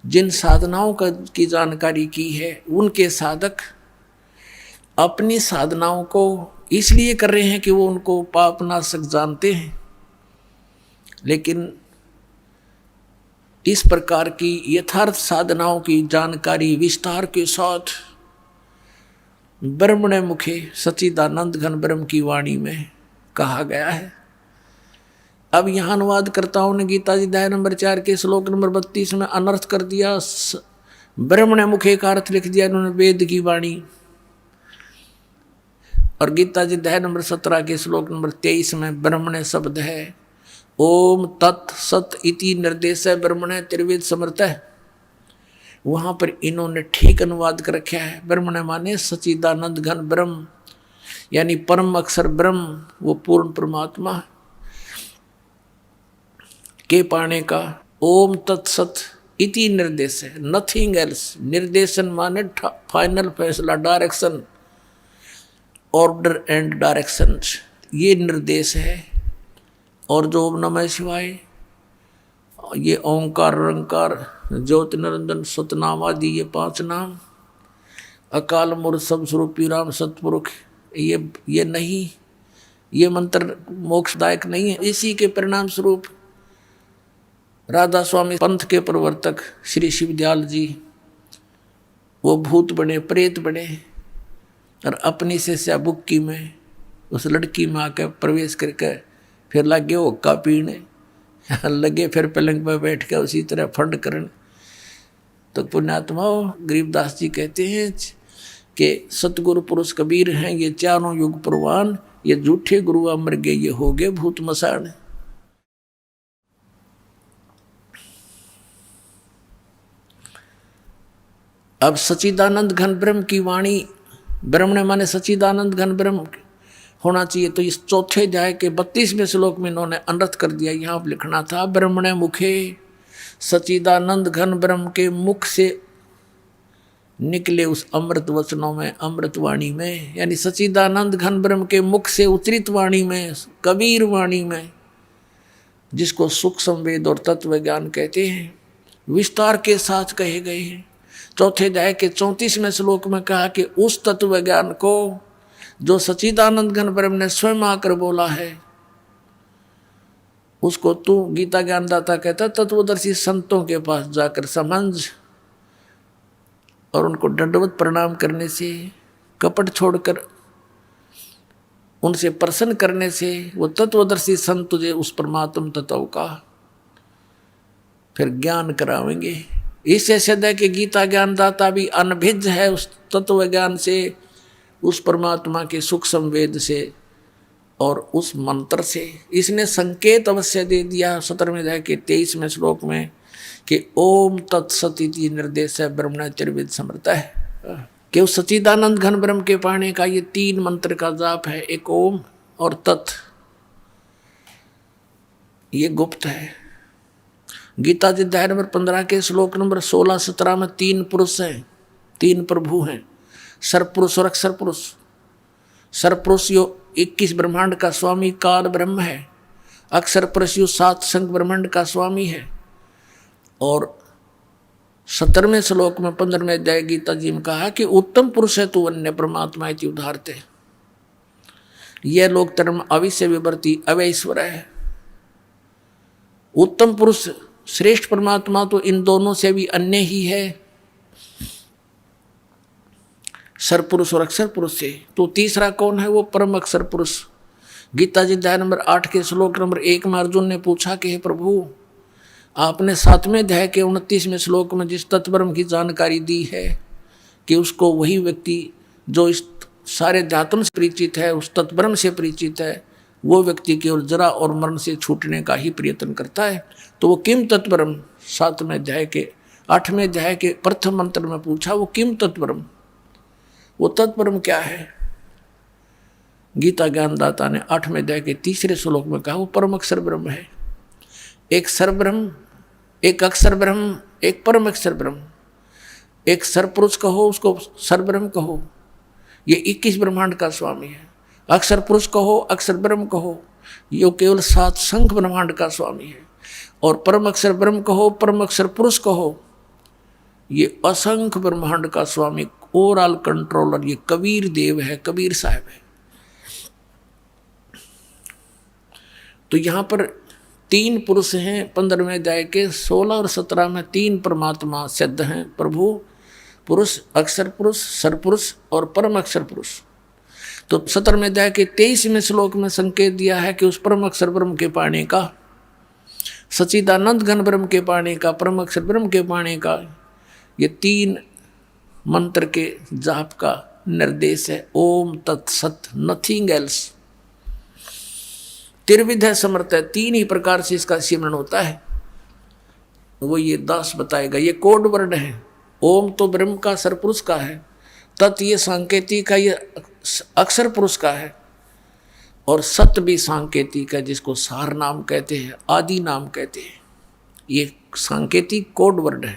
जिन साधनाओं की जानकारी की है, उनके साधक अपनी साधनाओं को इसलिए कर रहे हैं कि वो उनको पापनाशक जानते हैं, लेकिन इस प्रकार की यथार्थ साधनाओं की जानकारी विस्तार के साथ ब्रह्मणे मुखे सच्चिदानंद घन ब्रह्म की वाणी में कहा गया है। अब यहाँ अनुवादकर्ताओं ने गीता जी अध्याय नंबर 4 के श्लोक नंबर 32 में अनर्थ कर दिया, ब्रह्मणे मुखे का अर्थ लिख दिया इन्होंने वेद की वाणी। और गीता जी अध्याय नंबर 17 के श्लोक नंबर 23 में ब्रह्मणे शब्द है, ओम तत् सत इति निर्देश है ब्रह्मणे त्रिवेद समर्थ है। वहां पर इन्होंने ठीक अनुवाद कर रखा है, ब्रह्मणे माने सच्चिदानंद घन ब्रह्म, यानी परम अक्षर ब्रह्म, वो पूर्ण परमात्मा के पाने का ओम तत्सत इति निर्देश है, नथिंग एल्स। निर्देशन माने फाइनल फैसला, डायरेक्शन, ऑर्डर एंड डायरेक्शन, ये निर्देश है। और जो ओम नमः शिवाय, ये ओंकार निरंकार ज्योति निरंजन सतनाम आदि ये 5 नाम, अकाल मूर्त सब स्वरूपी राम सतपुरुष, ये नहीं, ये मंत्र मोक्षदायक नहीं है। इसी के परिणाम स्वरूप राधा स्वामी पंथ के प्रवर्तक श्री शिवदयाल जी वो भूत बने, प्रेत बने, और अपनी शिष्या बुक्की में उस लड़की में आकर प्रवेश करके फिर लगे हुक्का पीने, लगे फिर पलंग पर बैठ कर उसी तरह फंड करने। तो पुण्यात्माओं, गरीबदास जी कहते हैं कि सतगुरु पुरुष कबीर हैं ये चारों युग प्रवान, ये झूठे गुरु अमर गए ये हो गए भूत मसान। अब सच्चिदानंद घन ब्रह्म की वाणी, ब्रह्मणे माने सच्चिदानंद घन ब्रह्म होना चाहिए। तो इस चौथे अध्याय के 32वें श्लोक में इन्होंने अनर्थ कर दिया। यहाँ पर लिखना था ब्रह्मणे मुखे सच्चिदानंद घन ब्रह्म के मुख से निकले उस अमृत वचनों में, अमृत वाणी में, यानी सच्चिदानंद घन ब्रह्म के मुख से उच्चरित वाणी में, कबीर वाणी में, जिसको सुख संवेद और तत्व ज्ञान कहते हैं, विस्तार के साथ कहे गए हैं। चौथे अध्याय के 34वें श्लोक में कहा कि उस तत्व ज्ञान को जो सच्चिदानंद घन ब्रह्म ने स्वयं आकर बोला है, उसको तू गीता ज्ञानदाता कहता तत्वदर्शी संतों के पास जाकर समझ, और उनको दंडवत प्रणाम करने से, कपट छोड़कर उनसे प्रसन्न करने से वो तत्वदर्शी संत तुझे उस परमात्म तत्व का फिर ज्ञान करावेंगे। इससे सिद्ध है कि गीता ज्ञानदाता भी अनभिज्ञ है उस तत्व ज्ञान से, उस परमात्मा के सुख संवेद से और उस मंत्र से। इसने संकेत अवश्य दे दिया 17वें अध्याय के 23वें श्लोक में कि ओम तत्सत इति निर्देश है ब्रह्मणे त्रिविध समर्थ है, कि उस सच्चिदानंद घन ब्रह्म के पाने का ये 3 मंत्र का जाप है, एक ओम और तत्, ये गुप्त है। गीता जी अध्याय नंबर 15 के श्लोक नंबर 16-17 में 3 पुरुष हैं, 3 प्रभु हैं, सर्वपुरुष और अक्षर पुरुष। सर्वपुरुष यो 21 ब्रह्मांड का स्वामी काल ब्रह्म है, अक्षर पुरुष यो 7 संग ब्रह्मांड का स्वामी है। और 17वें श्लोक में 15वें अध्याय गीता जी में कहा कि उत्तम पुरुष है तू अन्य परमात्मा इति उदाहरते, यह लोक धर्म अविश्य विवर्ती अवैश्वर है। उत्तम पुरुष श्रेष्ठ परमात्मा तो इन दोनों से भी अन्य ही है, सर्वपुरुष और अक्षर पुरुष से। तो तीसरा कौन है? वो परम अक्षर पुरुष। गीता जी अध्याय नंबर 8 के श्लोक नंबर 1 में अर्जुन ने पूछा कि हे प्रभु, आपने 7वें अध्याय के 29वें श्लोक में जिस तत्ब्रह्म की जानकारी दी है कि उसको वही व्यक्ति जो इस सारे अध्यात्म से परिचित है, उस तत्ब्रह्म से परिचित है, वो व्यक्ति केवल जरा और मरण से छूटने का ही प्रयत्न करता है। तो वो किम तत्ब्रह्म 7वें अध्याय के 8वें अध्याय के प्रथम मंत्र में पूछा, वो किम तत्ब्रह्म, वो तत्ब्रह्म क्या है? गीता ज्ञानदाता ने 8वें अध्याय के 3रे श्लोक में कहा वो परम अक्षर ब्रह्म है। एक सर्वब्रह्म, एक अक्षर ब्रह्म, एक परम अक्षर ब्रह्म। एक सर्वपुरुष कहो उसको सर्वब्रह्म कहो, ये 21 ब्रह्मांड का स्वामी है। अक्षर पुरुष कहो, अक्षर ब्रह्म कहो, ये केवल 7 संख ब्रह्मांड का स्वामी है। और परम अक्षर ब्रह्म कहो, परम अक्षर पुरुष कहो, ये असंख्य ब्रह्मांड का स्वामी, ओवरऑल कंट्रोलर, ये कबीर देव है, कबीर साहब है। तो यहाँ पर 3 पुरुष हैं 15वें अध्याय के 16 और 17 में 3 परमात्मा सिद्ध हैं, प्रभु, पुरुष, अक्षर पुरुष, सरपुरुष और परम अक्षर पुरुष। तो 17वें अध्याय के 23वें श्लोक में संकेत दिया है कि उस परम अक्षर ब्रह्म के पाने का, सच्चिदानंद घन ब्रह्म के पाने का, परम अक्षर ब्रह्म के पाने का, ये 3 मंत्र के जाप का निर्देश है। ओम तत्सत, नथिंग एल्स। त्रिविध है, समर्थ है, 3 ही प्रकार से इसका सिमरन होता है, वो ये दास बताएगा। ये कोड वर्ड है। ओम तो ब्रह्म का, सरपुरुष का है, तत् ये सांकेतिक का, ये अक्षर पुरुष का है, और सत्य भी सांकेतिक है, जिसको सार नाम कहते हैं, आदि नाम कहते हैं। ये सांकेतिक कोड वर्ड है,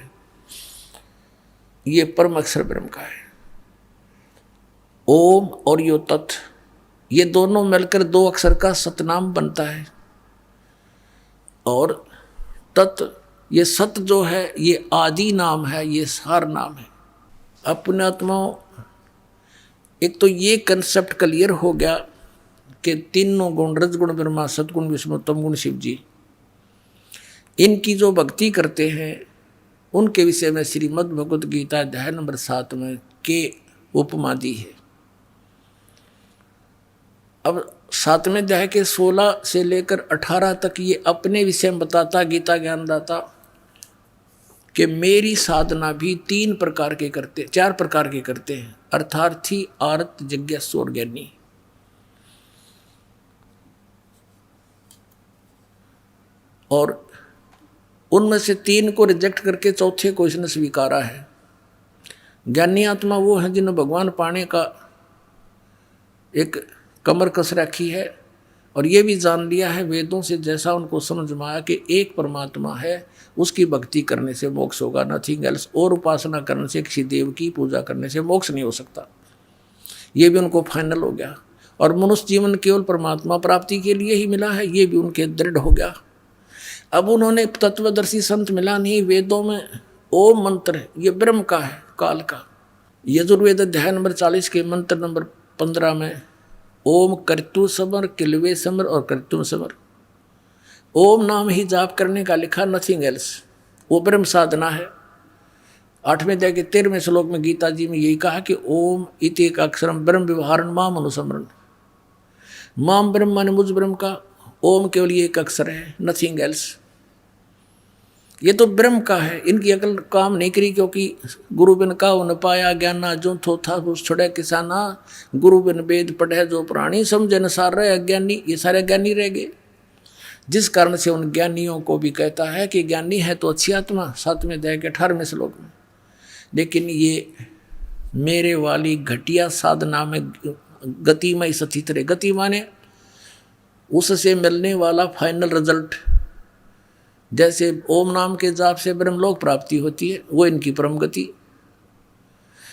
ये परम अक्षर ब्रह्म का है। ओम और यो तत्, ये दोनों मिलकर 2 अक्षर का सतनाम बनता है। और तत्, ये सत जो है ये आदि नाम है, ये सार नाम है। अपने आत्माओं, एक तो ये कंसेप्ट क्लियर हो गया कि तीनों गुण, रजगुण ब्रह्मा, सतगुण विष्णु, तमगुण शिव जी, इनकी जो भक्ति करते हैं उनके विषय में श्रीमद् भगवद गीता अध्याय नंबर 7 में के उपमा दी है। अब 7वें अध्याय के 16 से लेकर 18 तक ये अपने विषय में बताता गीता ज्ञानदाता कि मेरी साधना भी 4 प्रकार के करते हैं, अर्थार्थी, आर्त, जिज्ञासु और ज्ञानी। और उनमें से 3 को रिजेक्ट करके चौथे को इसने स्वीकारा है। ज्ञानी आत्मा वो है जिन्हें भगवान पाने का एक कमर कस रखी है, और ये भी जान लिया है वेदों से, जैसा उनको समझ में आया कि एक परमात्मा है, उसकी भक्ति करने से मोक्ष होगा, नथिंग एल्स। और उपासना करने से, किसी देव की पूजा करने से मोक्ष नहीं हो सकता। ये भी उनको फाइनल हो गया। और मनुष्य जीवन केवल परमात्मा प्राप्ति के लिए ही मिला है, ये भी उनके दृढ़ हो गया। अब उन्होंने तत्वदर्शी संत मिला नहीं, वेदों में ओम मंत्र है, ये ब्रह्म का है, काल का। यजुर्वेद अध्याय नंबर 40 के मंत्र नंबर 15 में ओम कर्तु समर, किलवे समर और कर्तुम समर, ओम नाम ही जाप करने का लिखा, नथिंग एल्स। वो ब्रह्म साधना है। 8वें अध्याय के 13वें श्लोक में गीता जी में यही कहा कि ओम इति एक अक्षरम ब्रह्म व्यवहारण माम अनुसमरण। माम ब्रह्म माने मुझ ब्रह्म का, ओम केवल ये एक अक्षर है, नथिंग एल्स। ये तो ब्रह्म का है, इनकी अकल काम नहीं करी, क्योंकि गुरु बिन का न पाया ज्ञाना, जो थो था उस छोड़े किसाना, गुरु बिन वेद पढ़े जो प्राणी, समझे न सार रहे अज्ञानी। ये सारे ज्ञानी रह गए, जिस कारण से उन ज्ञानियों को भी कहता है कि ज्ञानी है तो अच्छी आत्मा, 7वें अध्याय के 18वें श्लोक में। लेकिन ये मेरे वाली घटिया साधना में गति में स्थित रहे। गति माने उससे मिलने वाला फाइनल रिजल्ट, जैसे ओम नाम के जाप से ब्रह्मलोक प्राप्ति होती है, वो इनकी परम गति।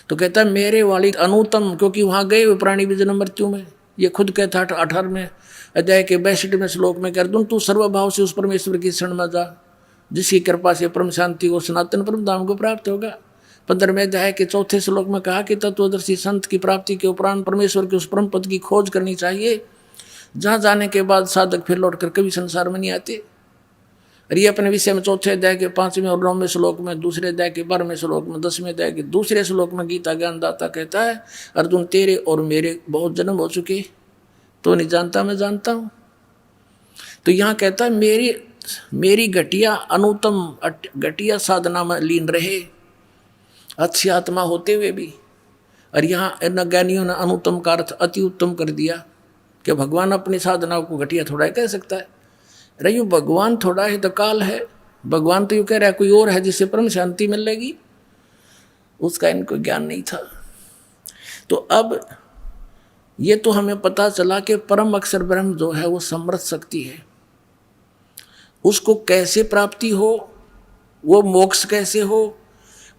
तो कहता है मेरे वाली अनुतम, क्योंकि वहाँ गए हुए प्राणी भी जन्म मृत्यु में। ये खुद कहता है 18वें अध्याय के 62वें श्लोक में, कर दूँ तू सर्वभाव से उस परमेश्वर की शरण में जा, जिसकी कृपा से परम शांति और सनातन परम धाम को प्राप्त होगा। 15वें अध्याय के 4थे श्लोक में कहा कि तत्वदर्शी संत की प्राप्ति के उपरांत परमेश्वर के उस परम पद की खोज करनी चाहिए, जहाँ जाने के बाद साधक फिर लौटकर कभी संसार में नहीं आते। और ये अपने विषय में 4थे अध्याय के 5वें और 9वें श्लोक में, 2रे अध्याय के 12वें श्लोक में, 10वें अध्याय के 2रे श्लोक में गीता ज्ञानदाता कहता है, अर्जुन तेरे और मेरे बहुत जन्म हो चुके, तो नहीं जानता, मैं जानता हूँ। तो यहाँ कहता है मेरी घटिया अनुतम घटिया साधना में लीन रहे, अच्छी आत्मा होते हुए भी। और यहाँ इन ज्ञानियों ने अनुतम का अर्थ अति उत्तम कर दिया कि भगवान अपनी साधना को घटिया थोड़ा कह सकता है। अरे यूँ भगवान थोड़ा है तो काल है। भगवान तो यूँ कह रहा है कोई और है जिससे परम शांति मिलेगी, उसका इनको ज्ञान नहीं था। तो अब ये तो हमें पता चला कि परम अक्षर ब्रह्म जो है वो समर्थ शक्ति है। उसको कैसे प्राप्ति हो, वो मोक्ष कैसे हो,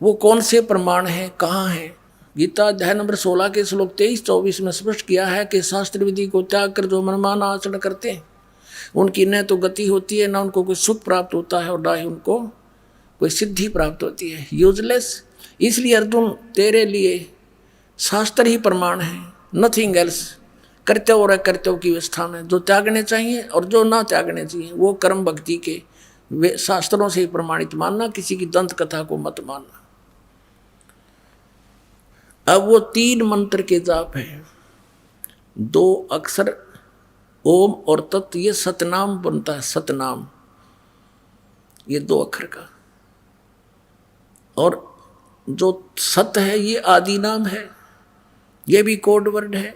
वो कौन से प्रमाण है, कहाँ है। गीता अध्याय नंबर 16 के श्लोक 23-24 में स्पष्ट किया है कि शास्त्र विधि को त्याग कर जो मनमाना आचरण करते हैं उनकी न तो गति होती है, न उनको कोई सुख प्राप्त होता है, और न ही उनको कोई सिद्धि प्राप्त होती है। यूजलेस। इसलिए अर्जुन तेरे लिए शास्त्र ही प्रमाण है, नथिंग एल्स। कर्तव्य और अकर्तव्य की व्यवस्था में जो त्यागने चाहिए और जो ना त्यागने चाहिए वो कर्म भक्ति के वे शास्त्रों से ही प्रमाणित मानना, किसी की दंत कथा को मत मानना। अब वो 3 मंत्र के जाप है, 2 अक्षर ओम और तत्, ये सतनाम बनता है, सतनाम ये 2 अक्षर का। और जो सत है ये आदि नाम है, ये भी कोड वर्ड है।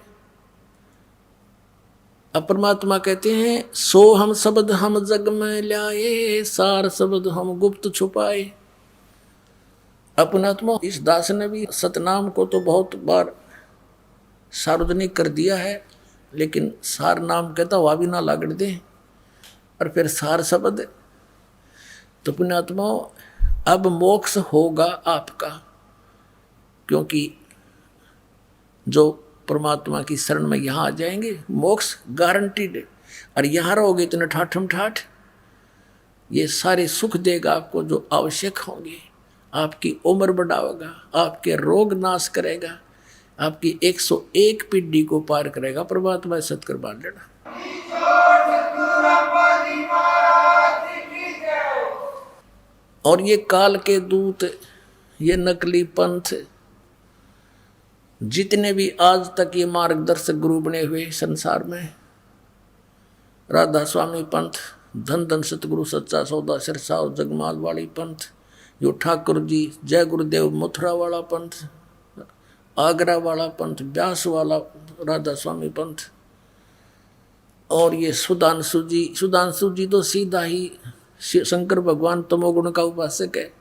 अब परमात्मा कहते हैं सो हम शब्द हम जग में ल्याए, सार शब्द हम गुप्त छुपाए। अपनात्मा इस दास ने भी सतनाम को तो बहुत बार सार्वजनिक कर दिया है, लेकिन सार नाम कहता वह भी ना लागड़ दे, और फिर सार शब्द। तो पुण्यात्मा अब मोक्ष होगा आपका, क्योंकि जो परमात्मा की शरण में यहाँ आ जाएंगे मोक्ष गारंटीड है। और यहाँ रहोगे इतने ठाठम ठाठ, ये सारे सुख देगा आपको जो आवश्यक होंगे, आपकी उम्र बढ़ाएगा, आपके रोग नाश करेगा, आपकी 101 पीढ़ी को पार करेगा। परमात्मा सत्कर बांध लेना। और ये काल के दूत, ये नकली पंथ, जितने भी आज तक ये मार्गदर्शक गुरु बने हुए संसार में, राधा स्वामी पंथ, धन धन सतगुरु सच्चा सौदा सिरसाव जगमाल वाली पंथ, जो ठाकुर जी जय गुरुदेव मथुरा वाला पंथ, आगरा वाला पंथ, व्यास वाला राधा स्वामी पंथ, और ये सुधांशु जी तो सीधा ही शंकर भगवान तमोगुण का उपासक है,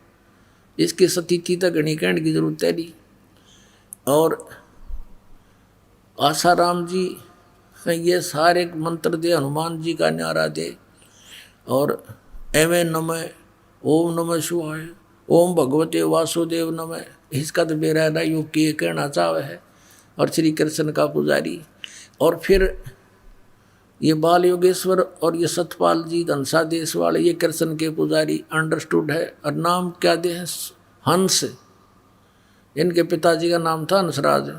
इसकी सतीथि तक घनी कहने की जरूरत है नहीं। और आसाराम जी ये सारे मंत्र दे, हनुमान जी का न्यारा दे, और एवं नमः, ओम नमः शिवाय, ओम भगवते वासुदेव नमः, इसका तो बेरा योग की कहना चाहे है। और श्री कृष्ण का पुजारी, और फिर ये बाल योगेश्वर और ये सतपाल जी धनसा देश वाले, ये कृष्ण के पुजारी अंडरस्टूड है। और नाम क्या दे हैं? हंस, इनके पिताजी का नाम था हंसराज,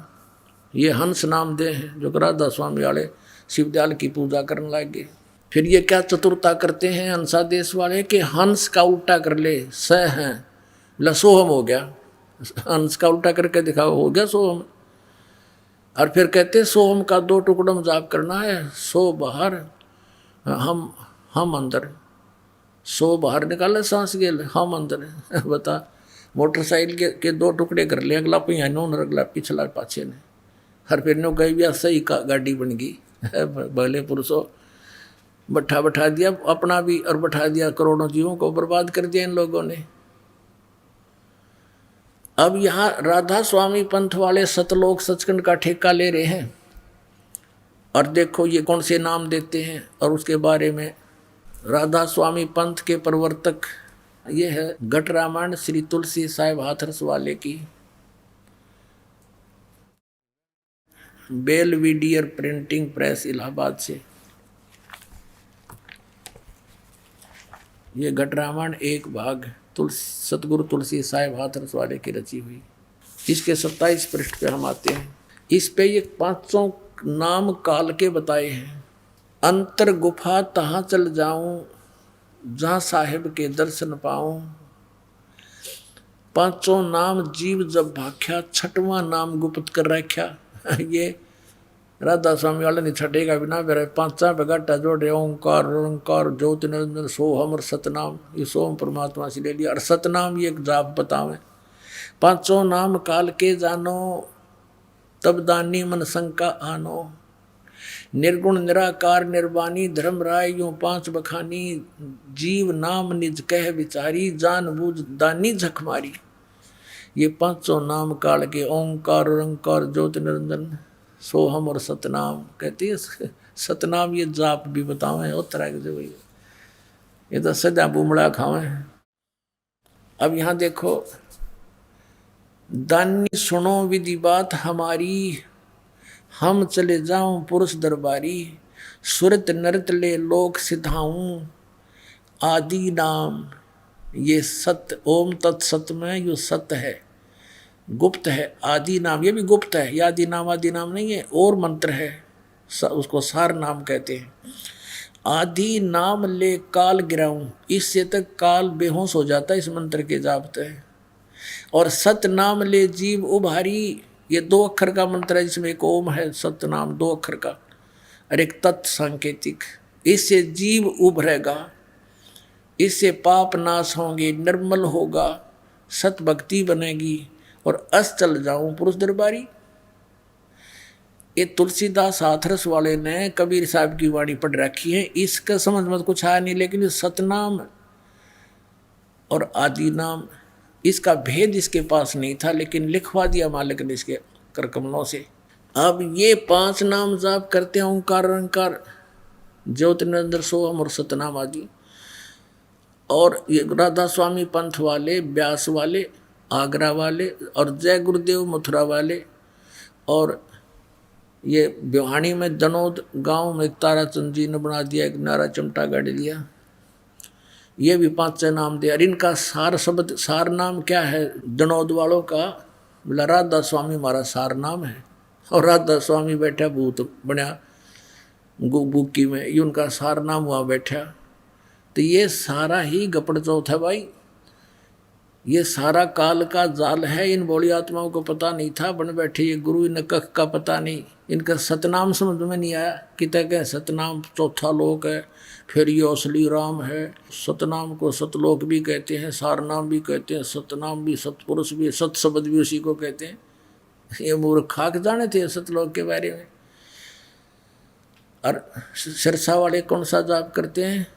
ये हंस नाम दे हैं, जो राधा स्वामी वाले शिवदयाल की पूजा करने लगे। फिर ये क्या चतुरता करते हैं हंसा देश वाले कि हंस का उल्टा कर ले, स हैं लसोहम हो गया, हंस का उल्टा करके दिखाओ हो गया सोहम। और फिर कहते सोहम का 2 टुकड़ा में जाप करना है, सो बाहर हम अंदर, सो बाहर निकाले सांस गेल हम अंदर। बता, मोटरसाइकिल के 2 टुकड़े कर लिए, अगला पहिया नो अगला पिछला पाछे ने, हर फिर नो कही भी सही का गाड़ी बन गई। भले पुरुषों बैठा दिया अपना भी और बैठा दिया करोड़ों जीवों को बर्बाद कर दिया इन लोगों ने। अब यहाँ राधा स्वामी पंथ वाले सतलोक सचखंड का ठेका ले रहे हैं, और देखो ये कौन से नाम देते हैं। और उसके बारे में राधा स्वामी पंथ के प्रवर्तक ये है घट रामायण श्री तुलसी साहिब हाथरस वाले की, बेलविडियर प्रिंटिंग प्रेस इलाहाबाद से। ये घट रामायण 1 भाग सतगुरु तुलसी साहिब हाथरस वाले की रची हुई। इसके 27 पृष्ठ पे हम आते हैं। इस पे ये 500 नाम काल के बताए हैं। अंतर गुफा तहाँ चल जाऊं, जहाँ साहिब के दर्शन पाऊं। 500 नाम जीव जब भाख्या, 6वां नाम गुप्त कर रख्या। ये राधा स्वामी वाले ने छठेगा बिना मेरे 5 बगाटा जोड़े, ओंकार ओंकार ज्योत निरंजन सोहम और सतनाम, ये सोहम परमात्मा से ले लिया। और सतनाम ये एक जाप बतावें। 500 नाम काल के जानो, तब दानी मन शंका आनो। निर्गुण निराकार निर्वाणी धर्म राय, यूं 5 बखानी। जीव नाम निज कह विचारी, जान बूझ दानी झक मारी। ये 500 नाम काल के ओंकार ओंकार ज्योत निरंजन सोहम और सतनाम कहती है। सतनाम ये जाप भी बतावें और तरह के जो ये तो सदा बुमड़ा खावें। अब यहाँ देखो, दानी सुनो विधि बात हमारी, हम चले जाऊं पुरुष दरबारी। सुरत नरत ले लोक सिधाऊं, आदि नाम ये सत्य। ओम तत्सत में यो सत्य है, गुप्त है। आदि नाम ये भी गुप्त है, ये आदि नाम नहीं है, और मंत्र है, उसको सार नाम कहते हैं। आदि नाम ले काल गिराऊं, इससे तक काल बेहोश हो जाता है इस मंत्र के जापते है। और सत नाम ले जीव उभारी, ये 2 अक्षर का मंत्र है जिसमें एक ओम है, सत नाम 2 अक्षर का और एक तत् सांकेतिक। इससे जीव उभरेगा, इससे पाप नाश होंगे, निर्मल होगा, सत भक्ति बनेगी और अस चल जाऊं पुरुष दरबारी। ये तुलसीदास हाथरस वाले ने कबीर साहब की वाणी पढ़ रखी है, इसका समझ मत कुछ आया नहीं, लेकिन सतनाम और आदि नाम इसका भेद इसके पास नहीं था, लेकिन लिखवा दिया मालिक ने इसके करकमलों से। अब ये 5 नाम जाप करते हैं, ओंकार अहंकार ज्योति निरंतर सोहम और सतनाम आदि। और ये राधा स्वामी पंथ वाले, व्यास वाले, आगरा वाले, और जय गुरुदेव मथुरा वाले, और ये ब्योहानी में दनोद गांव में ताराचंद जी ने बना दिया, एक नारा चमटा गाड़ दिया, ये भी 5 नाम दिया। इनका सार शब्द, सार नाम क्या है दनोद वालों का, बोला राधा स्वामी हमारा सार नाम है। और राधा स्वामी बैठा भूत बना बुक्की में, ये उनका सार नाम हुआ बैठा। तो ये सारा ही गपड़ चौथ है भाई, ये सारा काल का जाल है। इन बोली आत्माओं को पता नहीं था, बन बैठे ये गुरु, इन कख का पता नहीं, इनका सतनाम समझ में नहीं आया। कितने कहें सतनाम चौथा लोक है, फिर ये असली राम है। सतनाम को सतलोक भी कहते हैं, सारनाम भी कहते हैं, सतनाम भी, सतपुरुष भी, सत शब्द भी उसी को कहते हैं। ये मूर्ख खाक जाने थे सतलोक के बारे में। और सिरसा वाले कौन सा जाप करते हैं,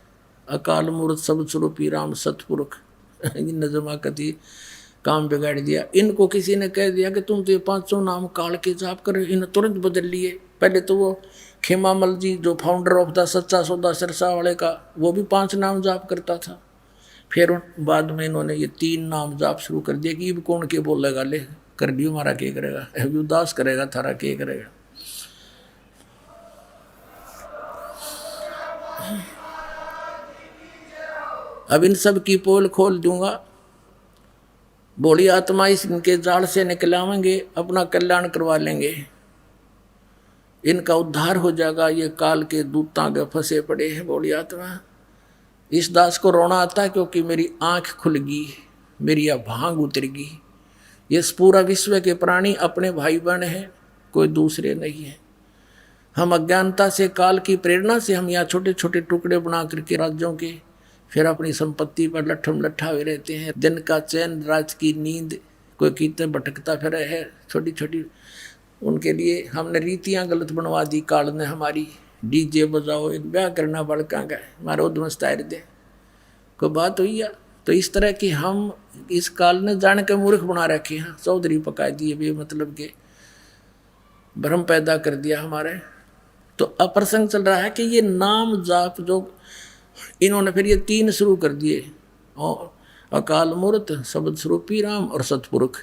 अकाल मूर्त सब स्वरूपी राम सतपुरुष। नजमा कति काम बिगाड़ दिया। इनको किसी ने कह दिया कि तुम तो ये 500 नाम काल के जाप कर, इन तुरंत बदल लिए। पहले तो वो खेमामल जी जो फाउंडर ऑफ द सच्चा सौदा सिरसा वाले का, वो भी 5 नाम जाप करता था। फिर बाद में इन्होंने ये 3 नाम जाप शुरू कर दिया कि अब कौन के बोलेगा, ले कर दियो हमारा के करेगा, उदास करेगा थारा के करेगा। अब इन सब की पोल खोल दूंगा, बोली आत्मा इनके जाल से निकलावेंगे, अपना कल्याण करवा लेंगे, इनका उद्धार हो जाएगा। ये काल के दूतां के फंसे पड़े हैं। बोली आत्मा इस दास को रोना आता है क्योंकि मेरी आंख खुल गई, मेरी यह भांग उतर गई। ये पूरा विश्व के प्राणी अपने भाई बहन हैं, कोई दूसरे नहीं है। हम अज्ञानता से, काल की प्रेरणा से हम यहाँ छोटे छोटे टुकड़े बना करके राज्यों के, फिर अपनी संपत्ति पर लट्ठम लट्ठा हुए रहते हैं। दिन का चैन, रात की नींद, कोई कीर्तन भटकता फिर है छोटी छोटी। उनके लिए हमने रीतियाँ गलत बनवा दी काल ने हमारी। डीजे बजाओ, एक ब्याह करना बड़का का हमारा उद्वस्त तार दे, कोई बात हुई है। तो इस तरह की हम इस काल ने जान के मूर्ख बना रखे हैं, चौधरी पका दिए भी, मतलब के भ्रम पैदा कर दिया हमारे। तो अप्रसंग चल रहा है कि ये नाम जाप जो इन्होंने फिर ये 3 शुरू कर दिए, और अकाल मूर्त, शब्द स्वरूपी राम और सतपुरुष।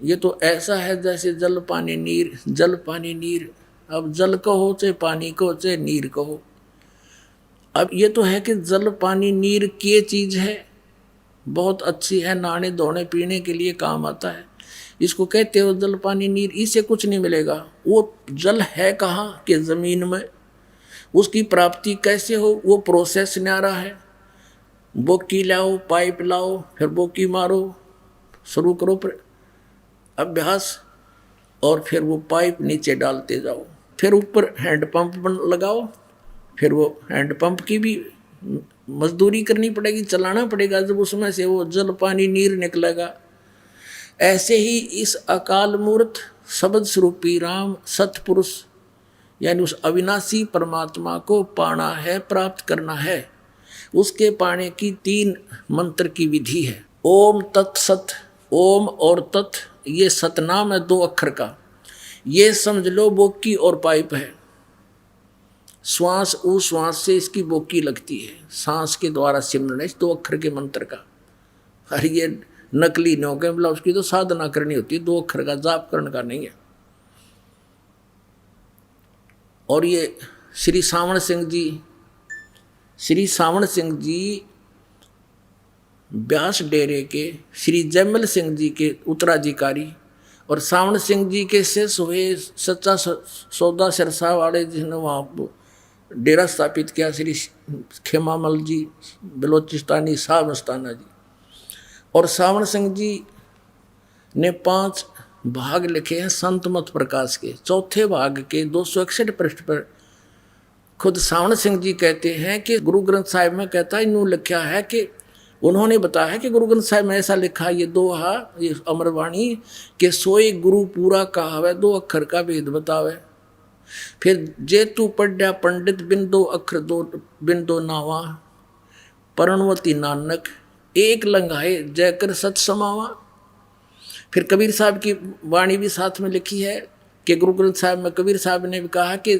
ये तो ऐसा है जैसे जल पानी नीर, जल पानी नीर। अब जल कहो चाहे पानी कहो चाहे नीर कहो। अब ये तो है कि जल पानी नीर की चीज़ है, बहुत अच्छी है, नहाने धोने पीने के लिए काम आता है। इसको कहते हो जल पानी नीर, इससे कुछ नहीं मिलेगा। वो जल है कहाँ कि ज़मीन में, उसकी प्राप्ति कैसे हो, वो प्रोसेस न्यारा है। बोकी लाओ, पाइप लाओ, फिर बोकी मारो, शुरू करो अभ्यास, और फिर वो पाइप नीचे डालते जाओ, फिर ऊपर हैंडपम्प लगाओ, फिर वो हैंडपम्प की भी मजदूरी करनी पड़ेगी, चलाना पड़ेगा, जब उसमें से वो जल पानी नीर निकलेगा। ऐसे ही इस अकाल मूर्त शब्द स्वरूपी राम सतपुरुष यानी उस अविनाशी परमात्मा को पाना है, प्राप्त करना है। उसके पाने की 3 मंत्र की विधि है। ओम तत्सत, ओम और तत्, ये सतनाम है 2 अक्षर का। ये समझ लो बोकी और पाइप है। श्वास उस श्वास से इसकी बोकी लगती है, सांस के द्वारा सिमरन है 2 अक्षर के मंत्र का। अरे ये नकली न हो गए, मतलब उसकी तो साधना करनी होती है, 2 अक्षर का जाप करने का नहीं है। और ये श्री सावण सिंह जी व्यास डेरे के श्री जयमल सिंह जी के उत्तराधिकारी और सावण सिंह जी के शेष हुए सच्चा सौदा सिरसा वाले जिन्होंने वहाँ डेरा स्थापित किया, श्री खेमामल जी बलोचिस्तानी साहब मस्ताना जी। और सावण सिंह जी ने 5 भाग लिखे हैं संत मत प्रकाश के। चौथे भाग के 261 पृष्ठ पर खुद सावण सिंह जी कहते हैं कि गुरु ग्रंथ साहिब में कहता है, इन्होंने लिखा है कि उन्होंने बताया है कि गुरु ग्रंथ साहिब में ऐसा लिखा है, ये दोहा, ये अमरवाणी के सोए गुरु पूरा कहावे, 2 अक्षर का भेद बतावे। फिर जे तू पढ़ा पंडित बिन 2 अक्षर बिन 2 नावा, प्रणवती नानक एक लंघाए जयकर सत समावा। फिर कबीर साहब की वाणी भी साथ में लिखी है कि गुरु ग्रंथ साहिब में कबीर साहब ने भी कहा कि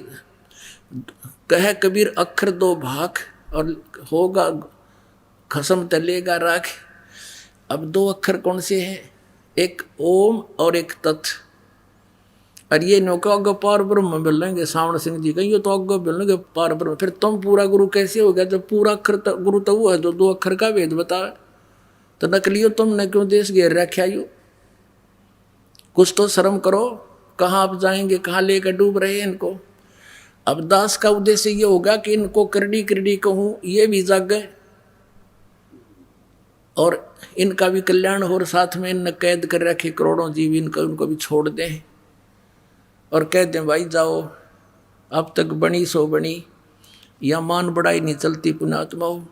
कहे कबीर अक्षर 2 भाग और होगा खसम तलेगा राख। अब 2 अक्षर कौन से हैं? एक ओम और एक तत्। और ये नौका अग्गो पार ब्रह्म बोलेंगे सावण सिंह जी, कहीं तो अग्गो बोलेंगे पार ब्रह्म। फिर तुम पूरा गुरु कैसे हो गया जब पूरा अक्षर गुरु तो वो है जो 2 अक्षर का भेद बतावे। तो नकलियो तुमने क्यों देश घेर रखा यू? कुछ तो शर्म करो, कहाँ आप जाएंगे, कहाँ लेकर डूब रहे हैं इनको। अब दास का उद्देश्य ये होगा कि इनको करड़ी करड़ी कहूँ, ये भी जागे और इनका भी कल्याण हो, साथ में इनने कैद कर रखे करोड़ों जीव, इनको उनको भी छोड़ दें और कह दें भाई जाओ, अब तक बनी सो बनी, या मान बढ़ाई नहीं चलती पुण्यात्मा हो।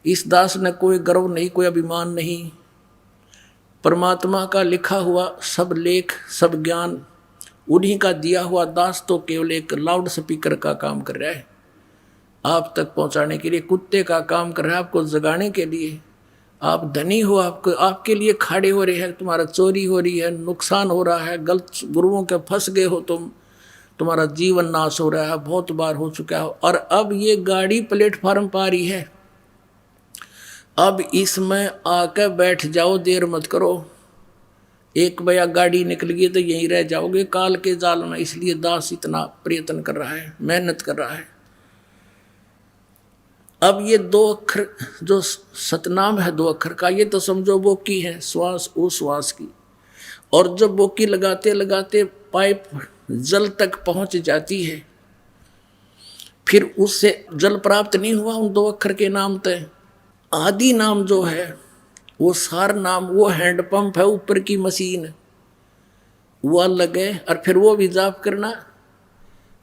इस दास ने कोई गर्व नहीं, कोई अभिमान नहीं। परमात्मा का लिखा हुआ सब लेख सब ज्ञान उन्हीं का दिया हुआ दास तो केवल एक लाउड स्पीकर का काम कर रहा है, आप तक पहुंचाने के लिए कुत्ते का काम कर रहा है, आपको जगाने के लिए। आप धनी हो, आपको आपके लिए खड़े हो रहे हैं, तुम्हारा चोरी हो रही है, नुकसान हो रहा है, गलत गुरुओं के फंस गए हो तुम, तुम्हारा जीवन नाश हो रहा है, बहुत बार हो चुका है। और अब ये गाड़ी प्लेटफार्म पर आ रही है, अब इसमें आकर बैठ जाओ, देर मत करो। एक बया गाड़ी निकल गई तो यहीं रह जाओगे काल के जाल में। इसलिए दास इतना प्रयत्न कर रहा है, मेहनत कर रहा है। अब ये 2 अक्षर जो सतनाम है 2 अक्षर का, ये तो समझो बोकी है, श्वास उश्वास की। और जब बोकी लगाते लगाते पाइप जल तक पहुंच जाती है, फिर उससे जल प्राप्त नहीं हुआ उन 2 अक्षर के नाम तय। आदि नाम जो है वो सार नाम, वो हैंडपंप है, ऊपर की मशीन, वो अलग है। और फिर वो भी जाप करना,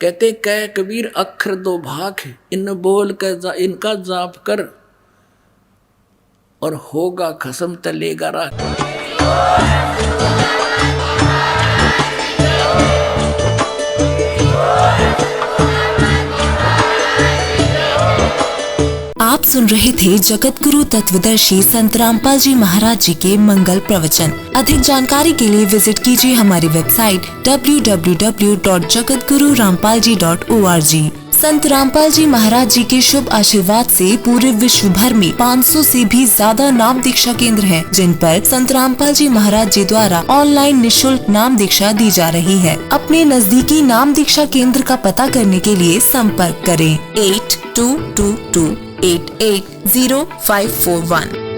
कहते कह कबीर अक्षर 2 भाग, इन बोल कर इनका जाप कर और होगा खसम तलेगा राख। आप सुन रहे थे जगत गुरु तत्वदर्शी संत रामपाल जी महाराज जी के मंगल प्रवचन। अधिक जानकारी के लिए विजिट कीजिए हमारी वेबसाइट www.jagatgururampalji.org। संत रामपाल जी महाराज जी के शुभ आशीर्वाद से पूरे विश्व भर में 500 से भी ज्यादा नाम दीक्षा केंद्र हैं, जिन पर संत रामपाल जी महाराज जी द्वारा ऑनलाइन निशुल्क नाम दीक्षा दी जा रही है। अपने नजदीकी नाम दीक्षा केंद्र का पता करने के लिए संपर्क करें 8222880541।